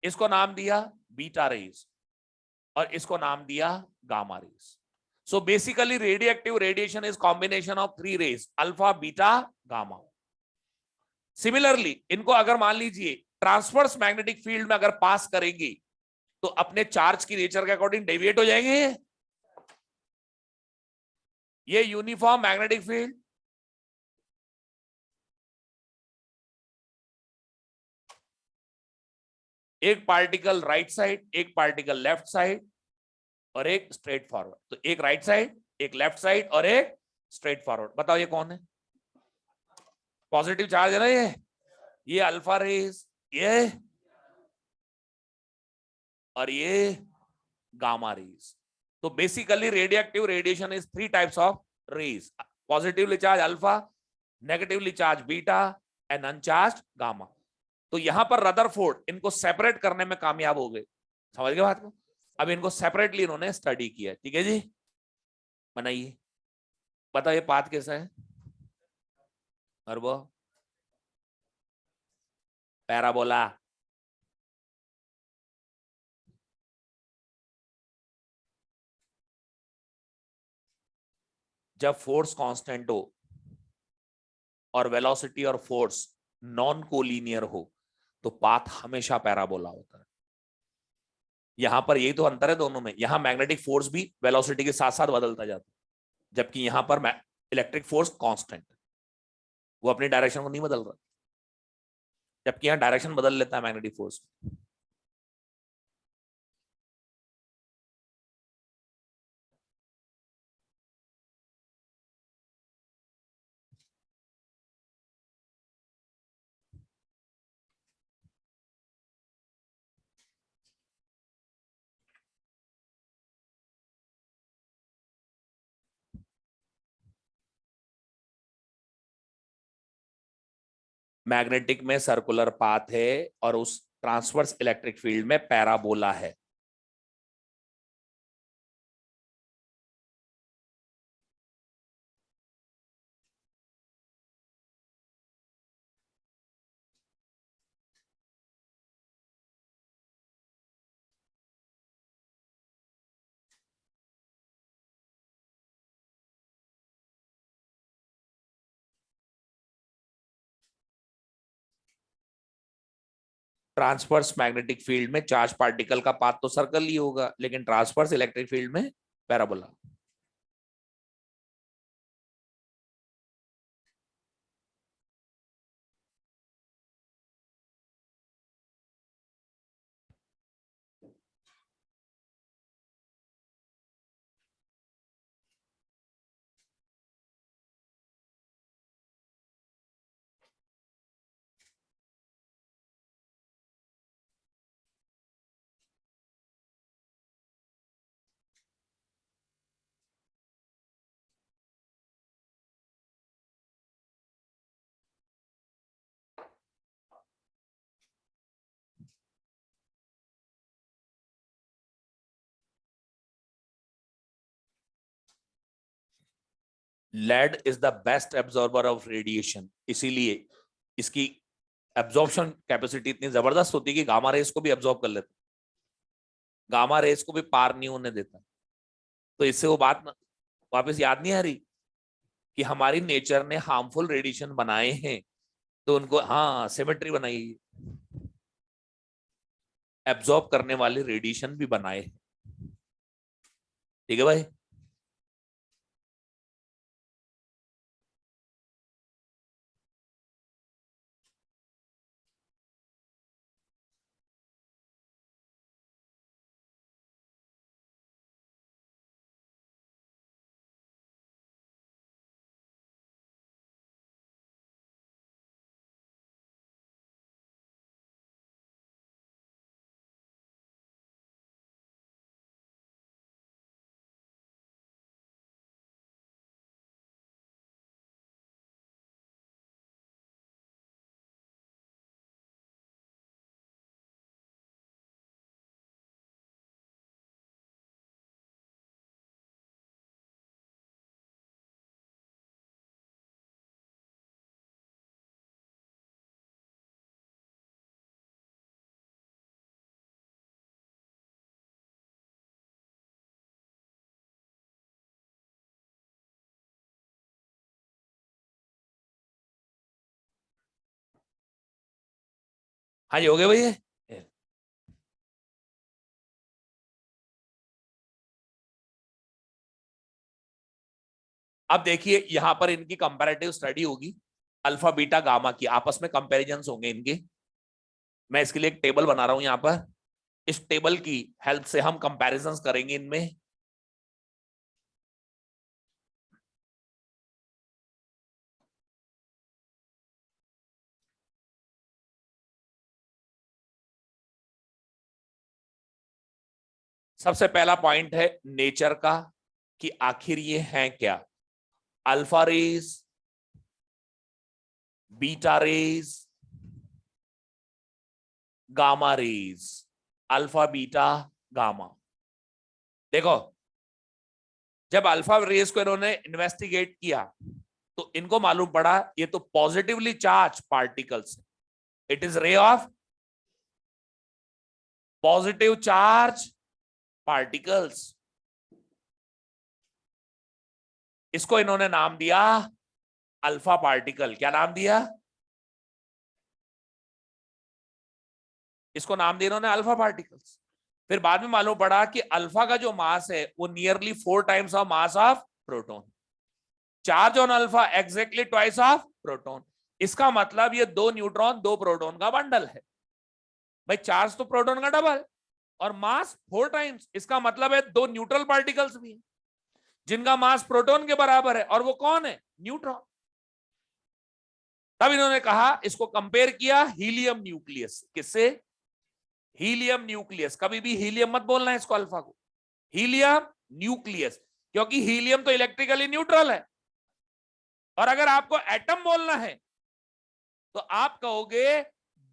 इसको नाम दिया बीटा रेज, और इसको नाम दिया gamma rays. So basically radioactive radiation is combination of three rays, alpha, beta, gamma. Similarly इनको अगर मान लीजिए ट्रांसवर्स मैग्नेटिक फील्ड में अगर पास करेंगी तो अपने चार्ज की नेचर के अकॉर्डिंग डेविएट हो जाएंगे। ये यूनिफॉर्म मैग्नेटिक फील्ड, एक पार्टिकल राइट साइड, एक पार्टिकल लेफ्ट साइड और एक स्ट्रेट फॉरवर्ड। तो एक राइट साइड, एक लेफ्ट साइड और एक स्ट्रेट फॉरवर्ड। बताओ ये कौन है? पॉजिटिव चार्ज है ना ये अल्फा रेज, ये और ये गामा रेज। तो basically radioactive radiation is three types of rays, positively charge alpha, negatively charge beta and uncharge gamma. तो यहां पर रदरफोर्ड इनको सेपरेट करने में कामयाब हो गए। समझ गए बात को? अब इनको सेपरेटली इन्होंने स्टडी किया। ठीक है जी, बनाइए। बताओ ये पाथ कैसा है? और वो पैराबोला। जब फोर्स कांस्टेंट हो और वेलोसिटी और फोर्स नॉन कोलिनियर हो तो पाथ हमेशा पैराबोला होता है। यहां पर यही तो अंतर है दोनों में। यहां मैग्नेटिक फोर्स भी वेलोसिटी के साथ साथ बदलता जाता है, जबकि यहां पर इलेक्ट्रिक फोर्स कांस्टेंट, वो अपनी डायरेक्शन को नहीं बदल रहा, जबकि यहां डायरेक्शन बदल लेता है मैग्नेटिक फोर्स। मैग्नेटिक में सर्कुलर पाथ है और उस ट्रांसवर्स इलेक्ट्रिक फील्ड में पैराबोला है। ट्रांसवर्स मैग्नेटिक फील्ड में चार्ज पार्टिकल का पाथ तो सर्कल ही होगा, लेकिन ट्रांसवर्स इलेक्ट्रिक फील्ड में parabola. Lead is the best absorber of radiation, इसीलिए इसकी एब्जॉर्प्शन कैपेसिटी इतनी जबरदस्त होती है कि गामा रेस को भी एब्जॉर्ब कर लेता, गामा रेस को भी पार नहीं होने देता। तो इससे वो बात वापस याद नहीं आ रही कि हमारी नेचर ने हार्मफुल रेडिएशन बनाए हैं, तो उनको हाँ सिमेट्री बनाई, एब्जॉर्ब करने वाले रेडिएशन भी बनाए हैं। ठीक है भाई। हाँ जी, हो गए भैया। अब देखिए यहां पर इनकी कंपैरेटिव स्टडी होगी, अल्फा बीटा गामा की आपस में कंपैरिजंस होंगे इनके। मैं इसके लिए एक टेबल बना रहा हूं यहां पर, इस टेबल की हेल्प से हम कंपैरिजंस करेंगे इनमें। सबसे पहला पॉइंट है नेचर का, कि आखिर ये हैं क्या, alpha rays, beta rays, gamma rays, alpha beta gamma. देखो जब अल्फा रेज को इन्होंने इन्वेस्टिगेट किया तो इनको मालूम पड़ा ये तो positively charge particles, it is ray of positive charge particles. इसको इन्होंने नाम दिया अल्फा पार्टिकल। क्या नाम दिया? इसको नाम दिया इन्होंने अल्फा पार्टिकल्स। फिर बाद में मालूम पड़ा कि अल्फा का जो मास है वो nearly 4 times of mass of proton, charge on alpha exactly twice of proton. इसका मतलब ये 2 न्यूट्रॉन 2 प्रोटॉन का बंडल है। भाई चार्ज तो प्रोटॉन का डबल और मास 4 टाइम्स, इसका मतलब है 2 न्यूट्रल पार्टिकल्स भी है जिनका मास प्रोटॉन के बराबर है, और वो कौन है? न्यूट्रॉन। तब इन्होंने कहा, इसको कंपेयर किया हीलियम न्यूक्लियस। किससे? Helium nucleus. कभी भी हीलियम मत बोलना है इसको, अल्फा को हीलियम न्यूक्लियस, क्योंकि हीलियम तो इलेक्ट्रिकली न्यूट्रल है। और अगर आपको एटम बोलना है तो आप कहोगे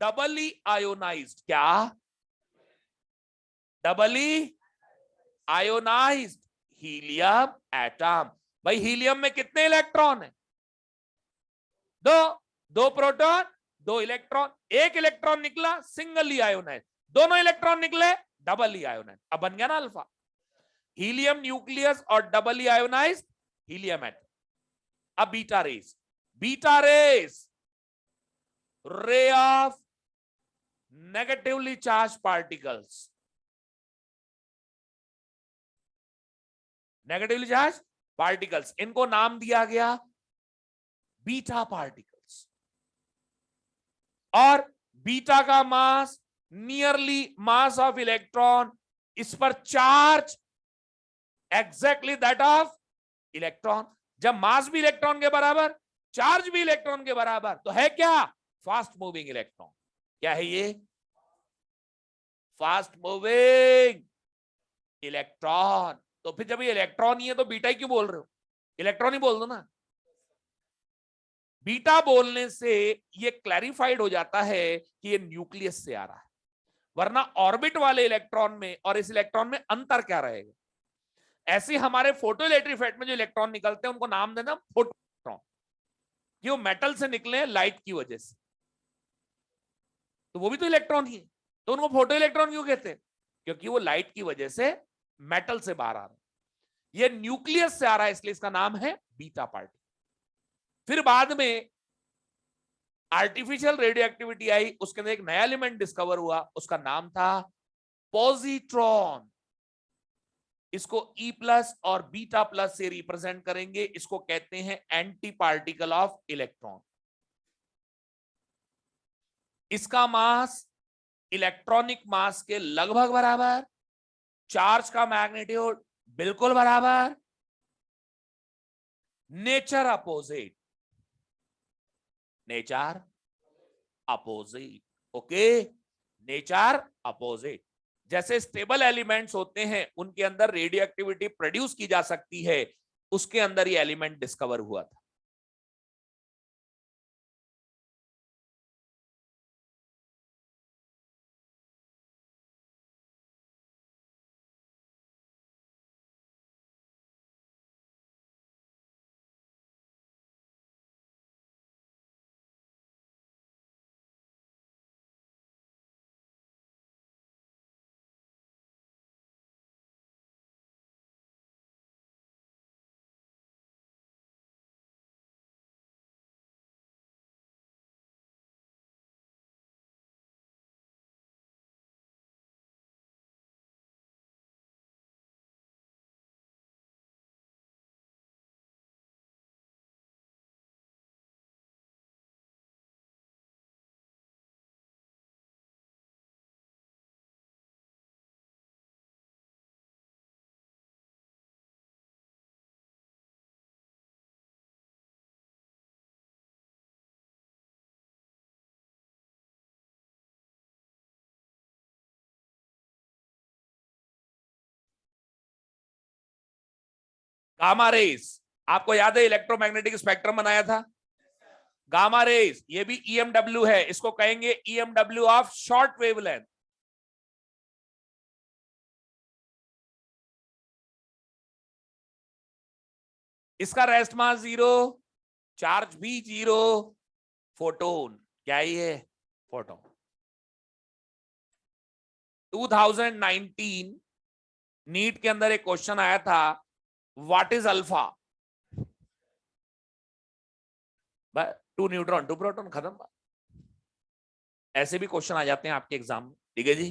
डबली आयोनाइज्ड। क्या? डबली आयोनाइज्ड हीलियम एटम। भाई हीलियम में कितने इलेक्ट्रॉन है? 2। 2 प्रोटॉन 2 इलेक्ट्रॉन, एक इलेक्ट्रॉन निकला सिंगली आयोनाइज, दोनों इलेक्ट्रॉन निकले डबली आयोनाइज। अब बन गया ना अल्फा। हीलियम न्यूक्लियस और डबली आयोनाइज हीलियम एटम। अब beta rays, beta rays ray of negatively charge particles, negatively charge particles, इनको नाम दिया गया बीटा पार्टिकल्स। और बीटा का mass nearly mass of electron, इस पर charge exactly that of electron. जब मास भी इलेक्ट्रॉन के बराबर, चार्ज भी इलेक्ट्रॉन के बराबर, तो है क्या? Fast moving electron. क्या है ये? Fast moving electron. तो फिर जब ये इलेक्ट्रॉन ही है तो बीटा ही क्यों बोल रहे हो? इलेक्ट्रॉन ही बोल दो ना। बीटा बोलने से ये क्लैरिफाइड हो जाता है कि ये न्यूक्लियस से आ रहा है, वरना ऑर्बिट वाले इलेक्ट्रॉन में और इस इलेक्ट्रॉन में अंतर क्या रहेगा? ऐसे हमारे फोटो इलेक्ट्रिक इफेक्ट में जो इलेक्ट्रॉन निकलते हैं उनको नाम देना फोटोइलेक्ट्रॉन, कि वो मेटल से निकले लाइट की वजह से, तो वो भी तो इलेक्ट्रॉन ही है, तो उनको फोटो इलेक्ट्रॉन क्यों कहते हैं? क्योंकि वो लाइट की वजह से मेटल से बाहर आ रहा है, ये न्यूक्लियस से आ रहा है, इसलिए इसका नाम है बीटा पार्टिकल। फिर बाद में आर्टिफिशियल रेडियो एक्टिविटी आई, उसके अंदर एक नया एलिमेंट डिस्कवर हुआ, उसका नाम था पॉजिट्रॉन। इसको ई प्लस और बीटा प्लस से रिप्रेजेंट करेंगे, इसको कहते हैं एंटी पार्टिकल ऑफ इलेक्ट्रॉन। इसका मास इलेक्ट्रॉनिक मास के लगभग बराबर, चार्ज का मैग्नीट्यूड बिल्कुल बराबर, nature opposite, nature opposite. Okay, nature opposite. जैसे स्टेबल एलिमेंट्स होते हैं उनके अंदर रेडियो एक्टिविटी प्रोड्यूस की जा सकती है, उसके अंदर ये एलिमेंट डिस्कवर हुआ था। गामा रेज, आपको याद है इलेक्ट्रोमैग्नेटिक स्पेक्ट्रम बनाया था, गामा रेज ये भी EMW है, इसको कहेंगे EMW ऑफ शॉर्ट वेवलेंथ। इसका रेस्ट मास 0, चार्ज भी 0, फोटोन क्या ही है, फोटोन। 2019 नीट के अंदर एक क्वेश्चन आया था, what is alpha, 2 neutron 2 proton, खत्म। ऐसे भी क्वेश्चन आ जाते हैं आपके एग्जाम में, ठीक है जी।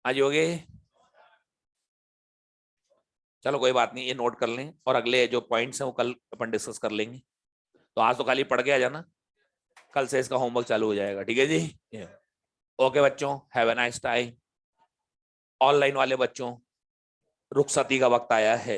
आज हो गए, चलो कोई बात नहीं, ये नोट कर लें और अगले जो पॉइंट्स हैं वो कल अपन डिस्कस कर लेंगे। तो आज तो खाली पढ़ के आ जाना, कल से इसका होमवर्क चालू हो जाएगा, ठीक है जी। ओके बच्चों, have a nice time. Online वाले बच्चों रुखसती का वक्त आया है।